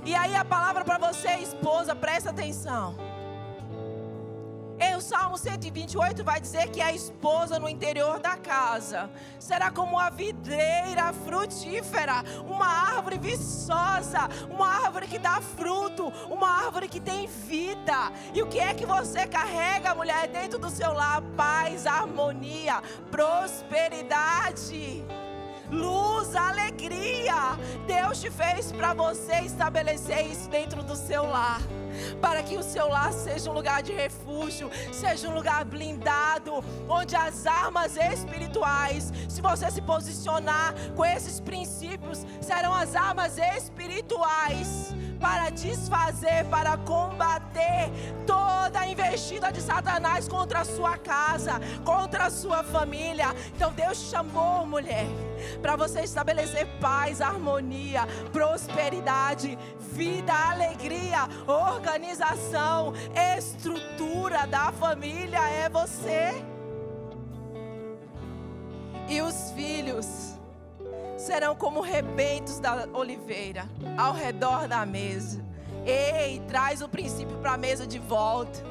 B: E aí a palavra para você, esposa, presta atenção. O Salmo 128 vai dizer que a esposa no interior da casa será como uma videira frutífera, uma árvore viçosa, uma árvore que dá fruto, uma árvore que tem vida. E o que é que você carrega, mulher, dentro do seu lar? Paz, harmonia, prosperidade, luz, alegria. Deus te fez para você estabelecer isso dentro do seu lar, para que o seu lar seja um lugar de refúgio, seja um lugar blindado, onde as armas espirituais, se você se posicionar com esses princípios, serão as armas espirituais para desfazer, para combater toda a investida de Satanás contra a sua casa, contra a sua família. Então Deus te chamou, mulher, para você estabelecer paz, harmonia, prosperidade, vida, alegria, organização, estrutura da família é você. E os filhos serão como rebentos da oliveira ao redor da mesa. Ei, traz o princípio para a mesa de volta.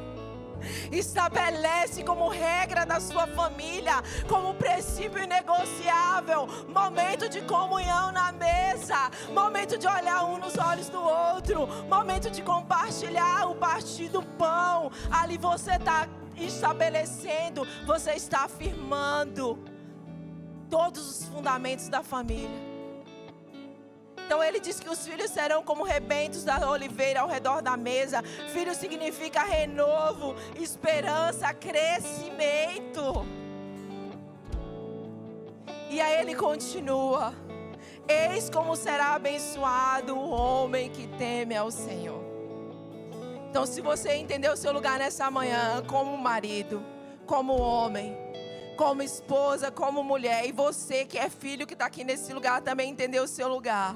B: Estabelece como regra da sua família, como princípio inegociável, momento de comunhão na mesa, momento de olhar um nos olhos do outro, momento de compartilhar o partir do pão. Ali você está estabelecendo, você está afirmando todos os fundamentos da família. Então ele diz que os filhos serão como rebentos da oliveira ao redor da mesa. Filho significa renovo, esperança, crescimento. E aí ele continua: eis como será abençoado o homem que teme ao Senhor. Então, se você entendeu o seu lugar nessa manhã, como marido, como homem, como esposa, como mulher, e você que é filho que está aqui nesse lugar também entendeu o seu lugar,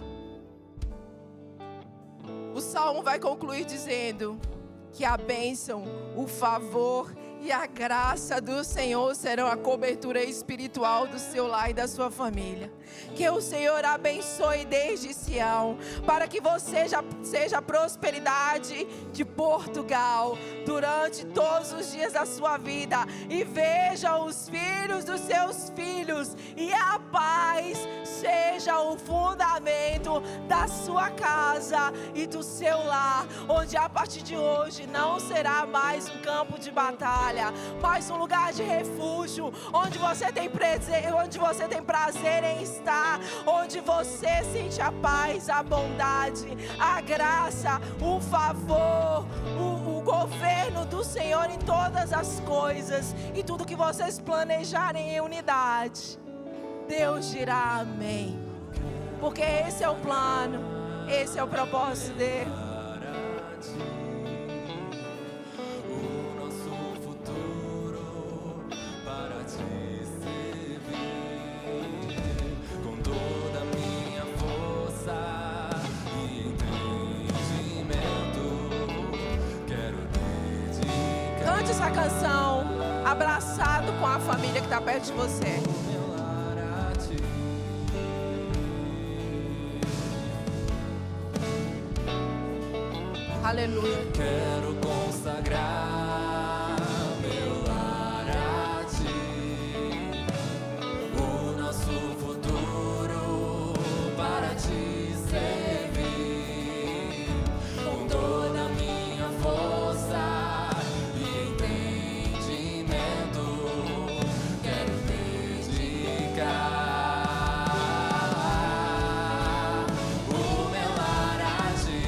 B: o Salmo vai concluir dizendo que a bênção, o favor
A: E a graça do Senhor será a cobertura espiritual do seu lar e da sua família. Que o Senhor abençoe desde Sião, para que você seja a prosperidade de Portugal durante todos os dias da sua vida. E veja os filhos dos seus filhos, e a paz seja o fundamento da sua casa e do seu lar, onde a partir de hoje não será mais um campo de batalha, mas um lugar de refúgio, onde você tem prazer em estar, onde você sente a paz, a bondade, a graça, o favor, o governo do Senhor em todas as coisas, e tudo que vocês planejarem em unidade, Deus dirá amém, porque esse é o plano, esse é o propósito dele. Cante essa canção abraçado com a família que está perto de você. Aleluia.
C: Quero consagrar meu lar a ti, o nosso futuro para te servir, com toda a minha força e entendimento, quero dedicar o meu lar a ti.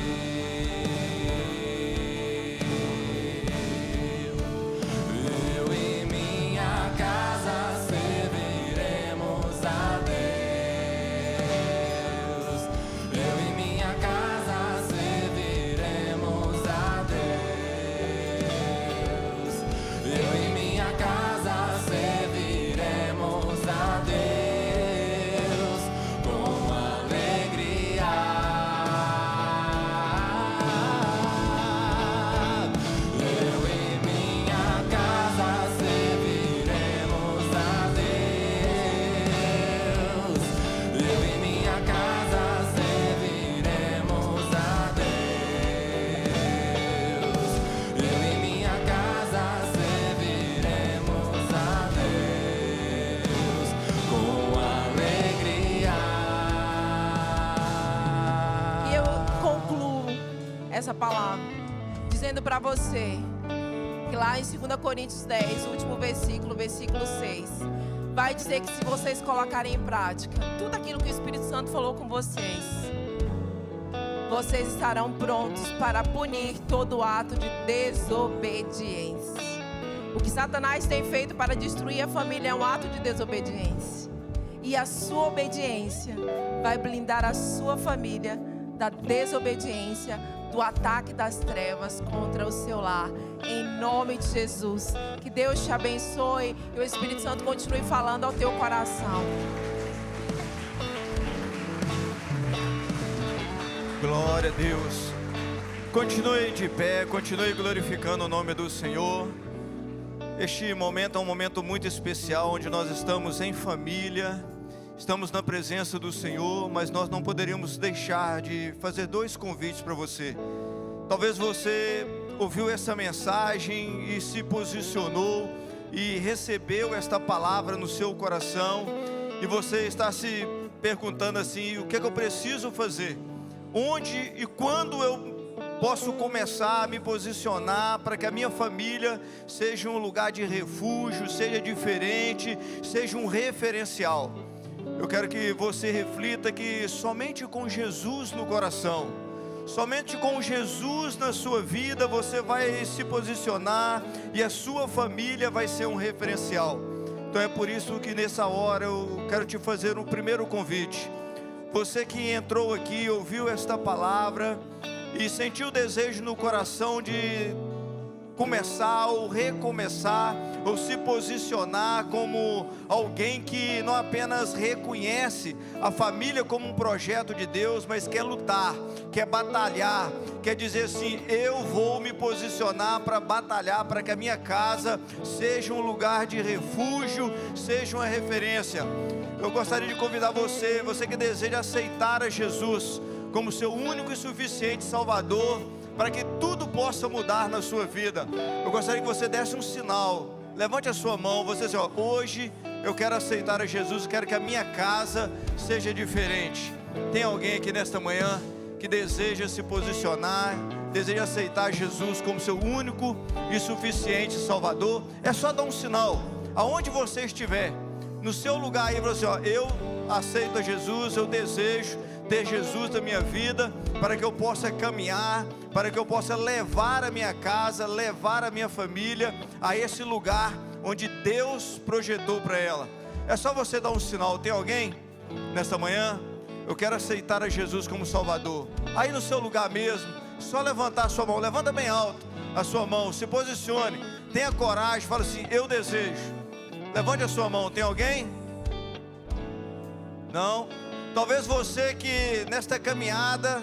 C: Eu e minha casa serviremos a Deus. Eu e minha casa serviremos a Deus. Eu e minha casa serviremos a Deus com alegria. Eu e minha casa serviremos a Deus. Eu e minha casa serviremos a Deus. Eu e minha casa serviremos a Deus com alegria.
A: E eu concluo essa palavra dizendo para você que lá em 2 Coríntios 10, último versículo, versículo 6, vai dizer que se vocês colocarem em prática tudo aquilo que o Espírito Santo falou com vocês, vocês estarão prontos para punir todo ato de desobediência. O que Satanás tem feito para destruir a família é um ato de desobediência. E a sua obediência vai blindar a sua família da desobediência, do ataque das trevas contra o seu lar. Em nome de Jesus. Que Deus te abençoe e o Espírito Santo continue falando ao teu coração.
D: Glória a Deus. Continue de pé, continue glorificando o nome do Senhor. Este momento é um momento muito especial, onde nós estamos em família, estamos na presença do Senhor, mas nós não poderíamos deixar de fazer dois convites para você. Talvez você ouviu essa mensagem e se posicionou e recebeu esta palavra no seu coração, e você está se perguntando assim: o que é que eu preciso fazer? Onde e quando eu posso começar a me posicionar para que a minha família seja um lugar de refúgio, seja diferente, seja um referencial? Eu quero que você reflita que somente com Jesus no coração, somente com Jesus na sua vida, você vai se posicionar e a sua família vai ser um referencial. Então é por isso que nessa hora eu quero te fazer um primeiro convite. Você que entrou aqui, ouviu esta palavra e sentiu o desejo no coração de começar ou recomeçar, ou se posicionar como alguém que não apenas reconhece a família como um projeto de Deus, mas quer lutar, quer batalhar, quer dizer assim: eu vou me posicionar para batalhar para que a minha casa seja um lugar de refúgio, seja uma referência. Eu gostaria de convidar você que deseja aceitar a Jesus como seu único e suficiente Salvador, para que tudo possa mudar na sua vida. Eu gostaria que você desse um sinal. Levante a sua mão, você diz: hoje eu quero aceitar a Jesus, quero que a minha casa seja diferente. Tem alguém aqui nesta manhã que deseja se posicionar, deseja aceitar Jesus como seu único e suficiente Salvador? É só dar um sinal, aonde você estiver, no seu lugar aí, você: eu aceito a Jesus, eu desejo ter Jesus na minha vida, para que eu possa caminhar, para que eu possa levar a minha casa, levar a minha família a esse lugar onde Deus projetou para ela. É só você dar um sinal. Tem alguém nesta manhã? Eu quero aceitar a Jesus como Salvador. Aí no seu lugar mesmo, só levantar a sua mão, levanta bem alto a sua mão, se posicione, tenha coragem, fala assim: eu desejo. Levante a sua mão. Tem alguém? Não? Talvez você que nesta caminhada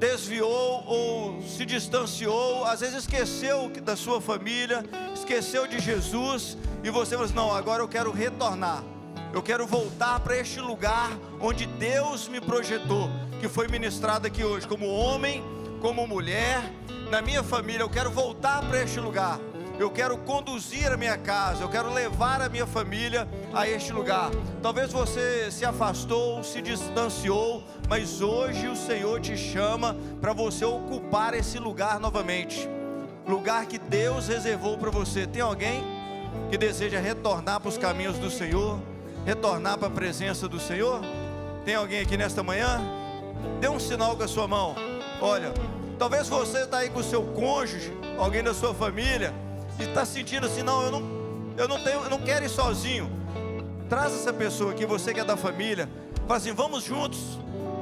D: desviou ou se distanciou, às vezes esqueceu da sua família, esqueceu de Jesus, e você fala assim: não, agora eu quero retornar, eu quero voltar para este lugar onde Deus me projetou, que foi ministrado aqui hoje, como homem, como mulher, na minha família. Eu quero voltar para este lugar. Eu quero conduzir a minha casa, eu quero levar a minha família a este lugar. Talvez você se afastou, se distanciou, mas hoje o Senhor te chama para você ocupar esse lugar novamente, lugar que Deus reservou para você. Tem alguém que deseja retornar para os caminhos do Senhor, retornar para a presença do Senhor? Tem alguém aqui nesta manhã? Dê um sinal com a sua mão. Olha, talvez você está aí com o seu cônjuge, alguém da sua família, e está sentindo assim: não, eu não quero ir sozinho. Traz essa pessoa aqui, você que é da família, fala assim: vamos juntos.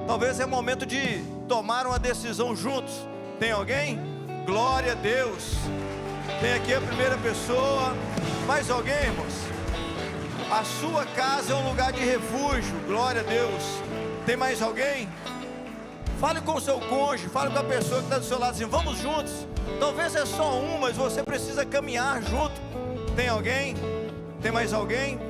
D: Talvez é momento de tomar uma decisão juntos. Tem alguém? Glória a Deus. Tem aqui a primeira pessoa. Mais alguém, irmãos? A sua casa é um lugar de refúgio. Glória a Deus. Tem mais alguém? Fale com o seu cônjuge, fale com a pessoa que está do seu lado assim: vamos juntos. Talvez é só um, mas você precisa caminhar junto. Tem alguém? Tem mais alguém?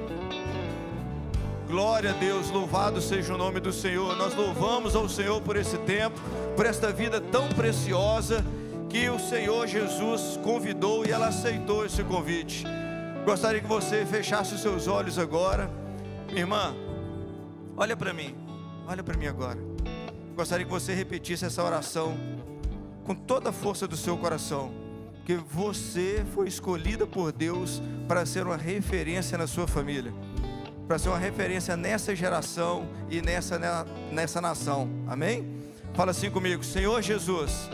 D: Glória a Deus, louvado seja o nome do Senhor. Nós louvamos ao Senhor por esse tempo, por esta vida tão preciosa que o Senhor Jesus convidou e ela aceitou esse convite. Gostaria que você fechasse os seus olhos agora. Minha irmã, olha para mim agora. Gostaria que você repetisse essa oração com toda a força do seu coração, que você foi escolhida por Deus para ser uma referência na sua família, para ser uma referência nessa geração e nessa nação. Amém? Fala assim comigo: Senhor Jesus.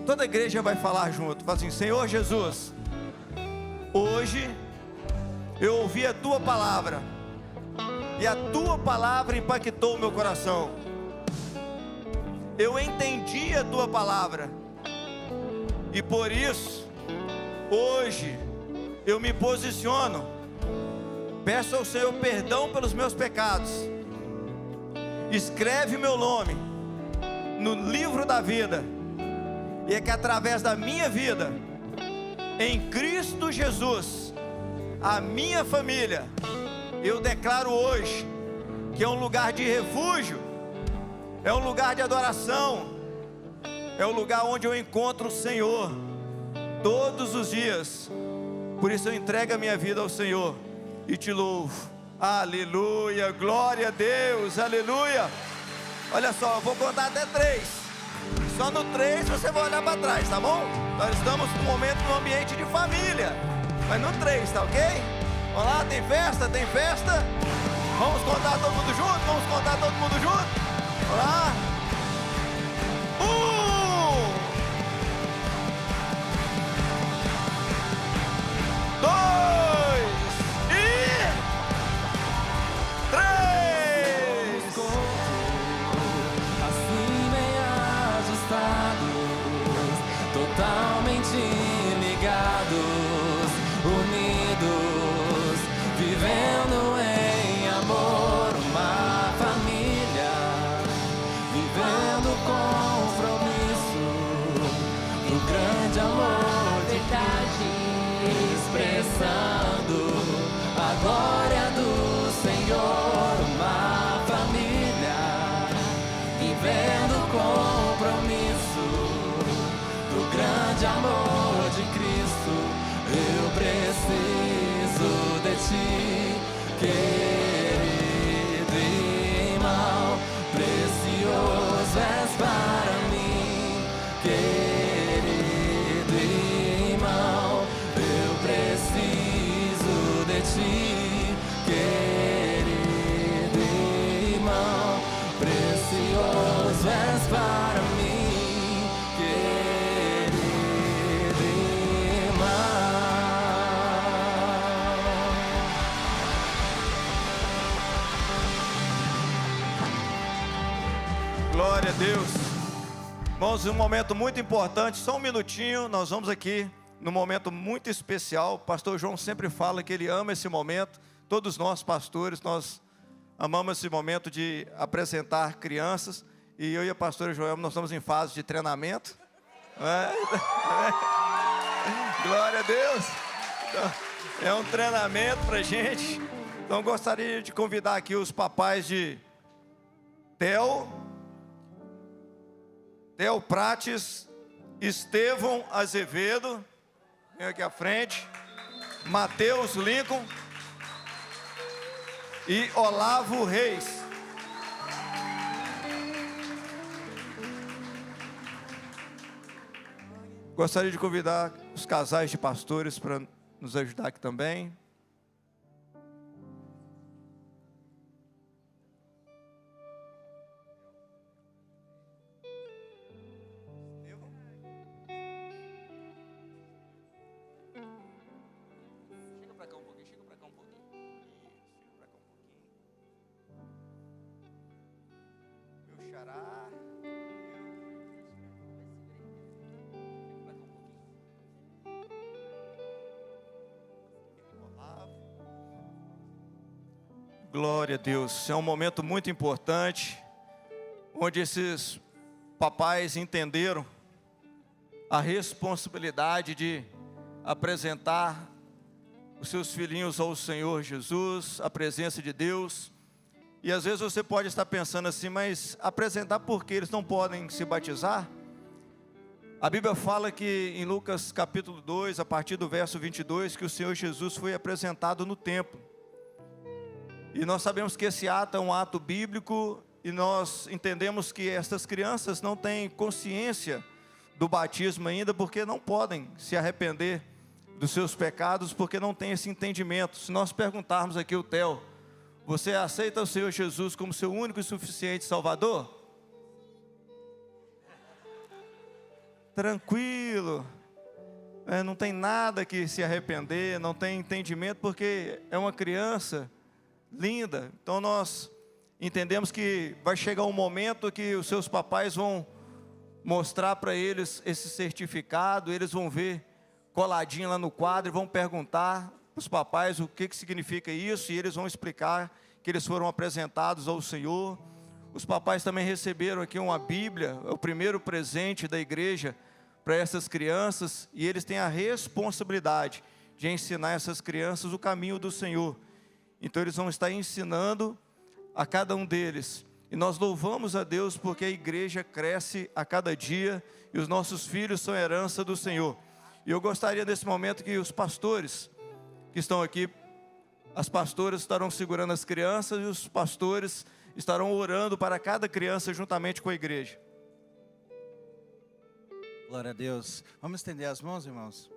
D: Toda a igreja vai falar junto. Fala assim: Senhor Jesus, hoje eu ouvi a tua palavra, e a tua palavra impactou o meu coração. Eu entendi a tua palavra, e por isso hoje eu me posiciono. Peço ao Senhor perdão pelos meus pecados. Escreve meu nome no livro da vida, e é que através da minha vida em Cristo Jesus, a minha família, eu declaro hoje que é um lugar de refúgio, é um lugar de adoração, é um lugar onde eu encontro o Senhor todos os dias. Por isso eu entrego a minha vida ao Senhor e te louvo. Aleluia, glória a Deus, aleluia. Olha só, eu vou contar até 3. Só no 3 você vai olhar para trás, tá bom? Nós estamos num momento, num ambiente de família, mas no 3, tá ok? Vamos lá, tem festa, tem festa. Vamos contar todo mundo junto, vamos contar todo mundo junto. Vamos lá. 1, 2 e 3.
C: Assim bem ajustados, totalmente ligados, unidos, vivendo em amor, uma família, vivendo compromisso, o grande amor, verdade, expressando a glória do Senhor, uma família, vivendo compromisso do grande amor de Cristo. Eu preciso de ti, querido irmão, precioso és para mim, querido irmão, eu preciso de ti, querido irmão, precioso és para mim, querido irmão.
D: Glória a Deus. Irmãos, um momento muito importante, só um minutinho, nós vamos aqui num momento muito especial. O pastor João sempre fala que ele ama esse momento. Todos nós pastores, nós amamos esse momento de apresentar crianças. E eu e a pastora Joelma, nós estamos em fase de treinamento. Glória a Deus. Então, é um treinamento para a gente. Então gostaria de convidar aqui os papais de Theo Prates, Estevão Azevedo, vem aqui à frente, Mateus Lincoln e Olavo Reis. Gostaria de convidar os casais de pastores para nos ajudar aqui também. Glória a Deus, é um momento muito importante, onde esses papais entenderam a responsabilidade de apresentar os seus filhinhos ao Senhor Jesus, a presença de Deus. E às vezes você pode estar pensando assim, mas apresentar por que eles não podem se batizar? A Bíblia fala que em Lucas capítulo 2, a partir do verso 22, que o Senhor Jesus foi apresentado no templo. E nós sabemos que esse ato é um ato bíblico, e nós entendemos que estas crianças não têm consciência do batismo ainda, porque não podem se arrepender dos seus pecados, porque não têm esse entendimento. Se nós perguntarmos aqui o Theo, você aceita o Senhor Jesus como seu único e suficiente Salvador? Tranquilo, não tem nada que se arrepender, não tem entendimento, porque é uma criança linda. Então nós entendemos que vai chegar um momento que os seus papais vão mostrar para eles esse certificado, eles vão ver coladinho lá no quadro e vão perguntar para os papais o que significa isso, e eles vão explicar que eles foram apresentados ao Senhor. Os papais também receberam aqui uma Bíblia, é o primeiro presente da igreja para essas crianças, e eles têm a responsabilidade de ensinar essas crianças o caminho do Senhor. Então eles vão estar ensinando a cada um deles. E nós louvamos a Deus porque a igreja cresce a cada dia e os nossos filhos são herança do Senhor. E eu gostaria nesse momento que os pastores que estão aqui, as pastoras estarão segurando as crianças e os pastores estarão orando para cada criança juntamente com a igreja.
E: Glória a Deus. Vamos estender as mãos, irmãos?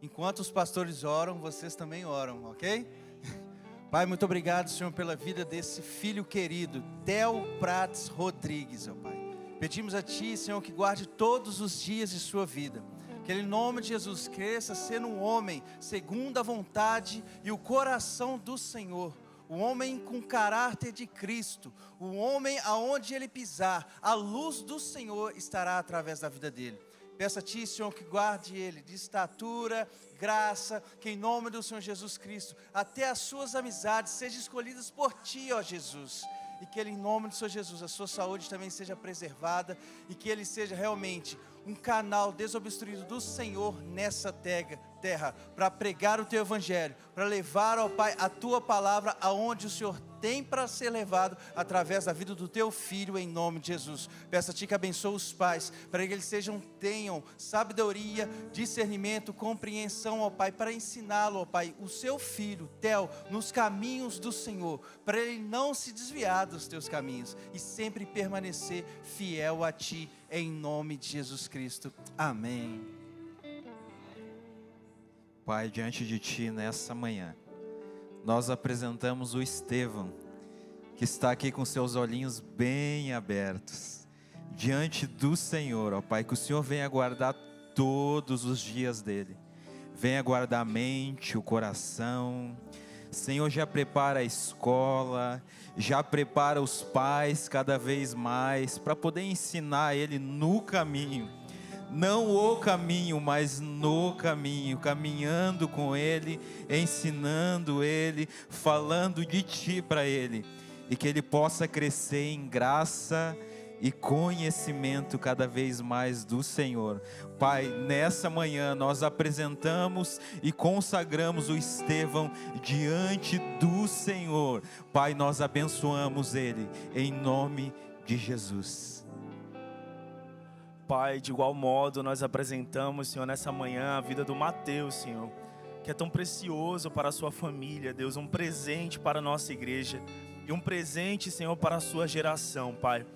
E: Enquanto os pastores oram, vocês também oram, ok? Pai, muito obrigado, Senhor, pela vida desse filho querido, Theo Prates Rodrigues, ó Pai. Pedimos a Ti, Senhor, que guarde todos os dias de sua vida. Que Ele, em nome de Jesus, cresça sendo um homem segundo a vontade e o coração do Senhor. Um homem com caráter de Cristo. Um homem aonde ele pisar, a luz do Senhor estará através da vida dele. Peço a Ti, Senhor, que guarde ele de estatura, graça, que em nome do Senhor Jesus Cristo, até as suas amizades sejam escolhidas por Ti, ó Jesus. E que ele, em nome do Senhor Jesus, a sua saúde também seja preservada e que ele seja realmente um canal desobstruído do Senhor nessa terra, para pregar o Teu Evangelho, para levar, ó Pai, a Tua palavra aonde o Senhor tem para ser levado, através da vida do Teu Filho, em nome de Jesus. Peço a Ti que abençoe os pais, para que eles tenham sabedoria, discernimento, compreensão, ó Pai, para ensiná-lo, ó Pai, o Seu Filho, Theo, nos caminhos do Senhor, para ele não se desviar dos Teus caminhos, e sempre permanecer fiel a Ti, em nome de Jesus Cristo. Amém.
F: Pai, diante de Ti nessa manhã, nós apresentamos o Estevão, que está aqui com seus olhinhos bem abertos, diante do Senhor, ó Pai, que o Senhor venha guardar todos os dias dele, venha guardar a mente, o coração. Senhor, já prepara a escola, já prepara os pais cada vez mais, para poder ensinar ele no caminho, não o caminho, mas no caminho, caminhando com ele, ensinando ele, falando de Ti para ele, e que ele possa crescer em graça e conhecimento cada vez mais do Senhor. Pai, nessa manhã nós apresentamos e consagramos o Estevão diante do Senhor. Pai, nós abençoamos ele em nome de Jesus.
G: Pai, de igual modo nós apresentamos, Senhor, nessa manhã a vida do Mateus, Senhor, que é tão precioso para a sua família, Deus, um presente para a nossa igreja e um presente, Senhor, para a sua geração, Pai.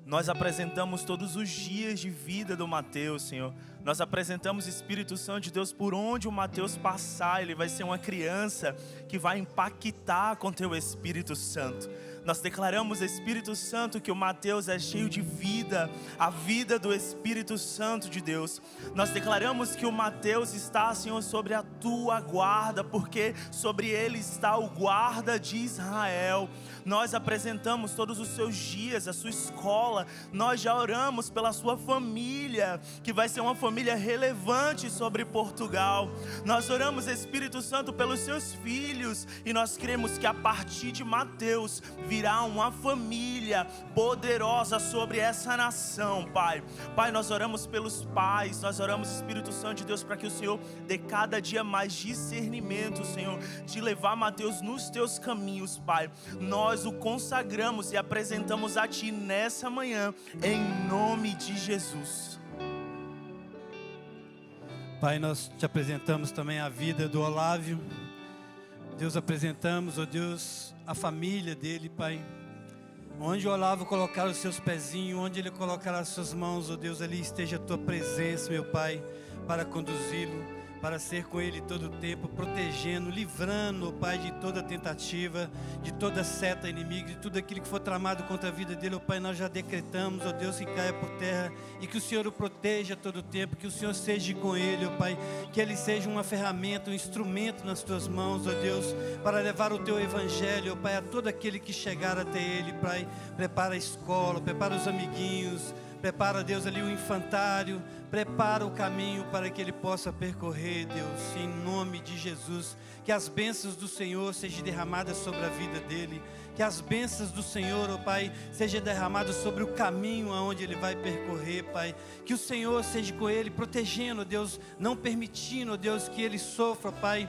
G: Nós apresentamos todos os dias de vida do Mateus, Senhor. Nós apresentamos, Espírito Santo de Deus, por onde o Mateus passar, ele vai ser uma criança que vai impactar com Teu Espírito Santo. Nós declaramos, Espírito Santo, que o Mateus é cheio de vida, a vida do Espírito Santo de Deus. Nós declaramos que o Mateus está, Senhor, sobre a Tua guarda, porque sobre ele está o guarda de Israel. Nós apresentamos todos os seus dias, a sua escola. Nós já oramos pela sua família, que vai ser uma família relevante sobre Portugal. Nós oramos, Espírito Santo, pelos seus filhos, e nós cremos que a partir de Mateus virá uma família poderosa sobre essa nação, Pai. Pai, nós oramos pelos pais, nós oramos, Espírito Santo de Deus, para que o Senhor dê cada dia mais discernimento, Senhor, de levar Mateus nos Teus caminhos, Pai. Nós o consagramos e apresentamos a Ti nessa manhã, em nome de Jesus.
H: Pai, nós Te apresentamos também a vida do Olávio. Deus, apresentamos, ó Deus, a família dele, Pai. Onde o Olavo colocar os seus pezinhos, onde ele colocar as suas mãos, ó Deus, ali esteja a Tua presença, meu Pai, para conduzi-lo, para ser com ele todo o tempo, protegendo, livrando, ó Pai, de toda tentativa, de toda seta inimiga, de tudo aquilo que for tramado contra a vida dele, ó Pai. Nós já decretamos, ó Deus, que caia por terra, e que o Senhor o proteja todo o tempo, que o Senhor seja com ele, ó Pai, que ele seja uma ferramenta, um instrumento nas Tuas mãos, ó Deus, para levar o Teu Evangelho, ó Pai, a todo aquele que chegar até ele, Pai. Prepara a escola, prepara os amiguinhos, prepara, Deus, ali o infantário, prepara o caminho para que ele possa percorrer, Deus, em nome de Jesus. Que as bênçãos do Senhor sejam derramadas sobre a vida dele, que as bênçãos do Senhor, ó Pai, sejam derramadas sobre o caminho aonde ele vai percorrer, Pai. Que o Senhor seja com ele, protegendo, ó Deus, não permitindo, ó Deus, que ele sofra, Pai,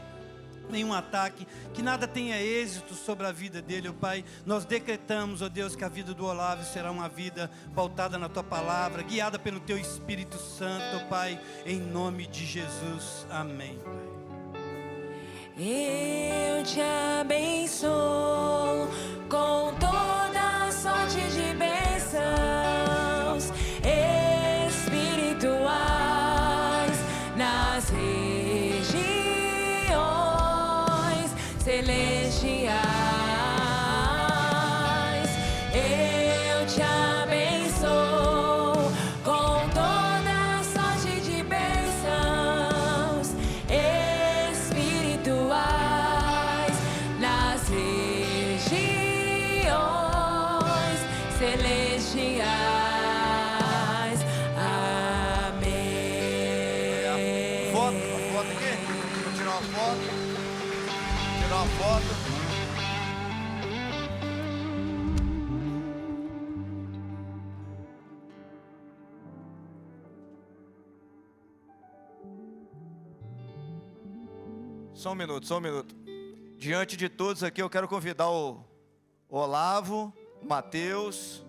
H: nenhum ataque, que nada tenha êxito sobre a vida dele, ó Pai. Nós decretamos, ó Deus, que a vida do Olávio será uma vida pautada na Tua palavra, guiada pelo Teu Espírito Santo, ó Pai, em nome de Jesus, amém.
B: Eu te abençoo com toda sorte de bênçãos espirituais nas regiões celestiais. Eu te abençoo com toda sorte de bênçãos espirituais nas regiões celestiais. Amém.
D: foto aqui. Vou tirar uma foto. Tirar uma foto. Só um minuto. Diante de todos aqui, eu quero convidar o Olavo, o Mateus,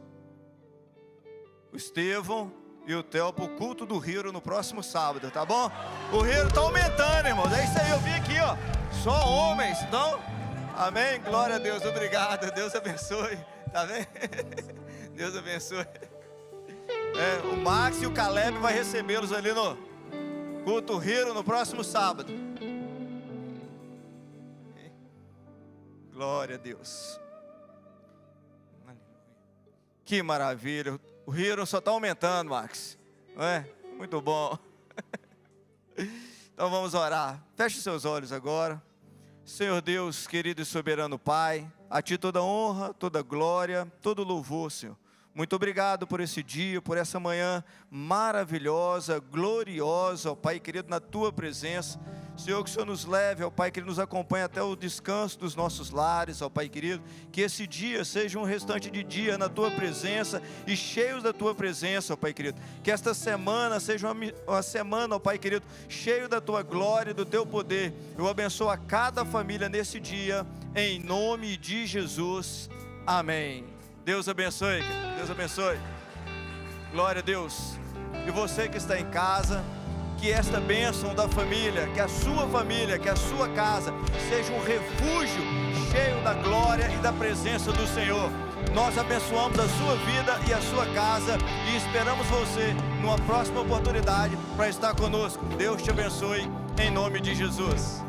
D: o Estevão e o Theo para o culto do Hiro no próximo sábado, tá bom? O Hiro está aumentando, irmãos. É isso aí, eu vi aqui, ó. Só homens, então. Amém? Glória a Deus, obrigado. Deus abençoe. Tá vendo? Deus abençoe. O Max e o Caleb vai recebê-los ali no culto Hiro no próximo sábado. Glória a Deus. Que maravilha. O Hiro só está aumentando, Max. Não é? Muito bom. Então vamos orar. Feche seus olhos agora. Senhor Deus, querido e soberano Pai, a Ti toda honra, toda glória, todo louvor, Senhor. Muito obrigado por esse dia, por essa manhã maravilhosa, gloriosa, ó Pai querido, na Tua presença. Senhor, que o Senhor nos leve, ó Pai querido, nos acompanhe até o descanso dos nossos lares, ó Pai querido. Que esse dia seja um restante de dia na Tua presença e cheios da Tua presença, ó Pai querido. Que esta semana seja uma semana, ó Pai querido, cheio da Tua glória e do Teu poder. Eu abençoo a cada família nesse dia, em nome de Jesus. Amém. Deus abençoe, Deus abençoe. Glória a Deus. E você que está em casa, que esta bênção da família, que a sua casa seja um refúgio cheio da glória e da presença do Senhor. Nós abençoamos a sua vida e a sua casa e esperamos você numa próxima oportunidade para estar conosco. Deus te abençoe em nome de Jesus.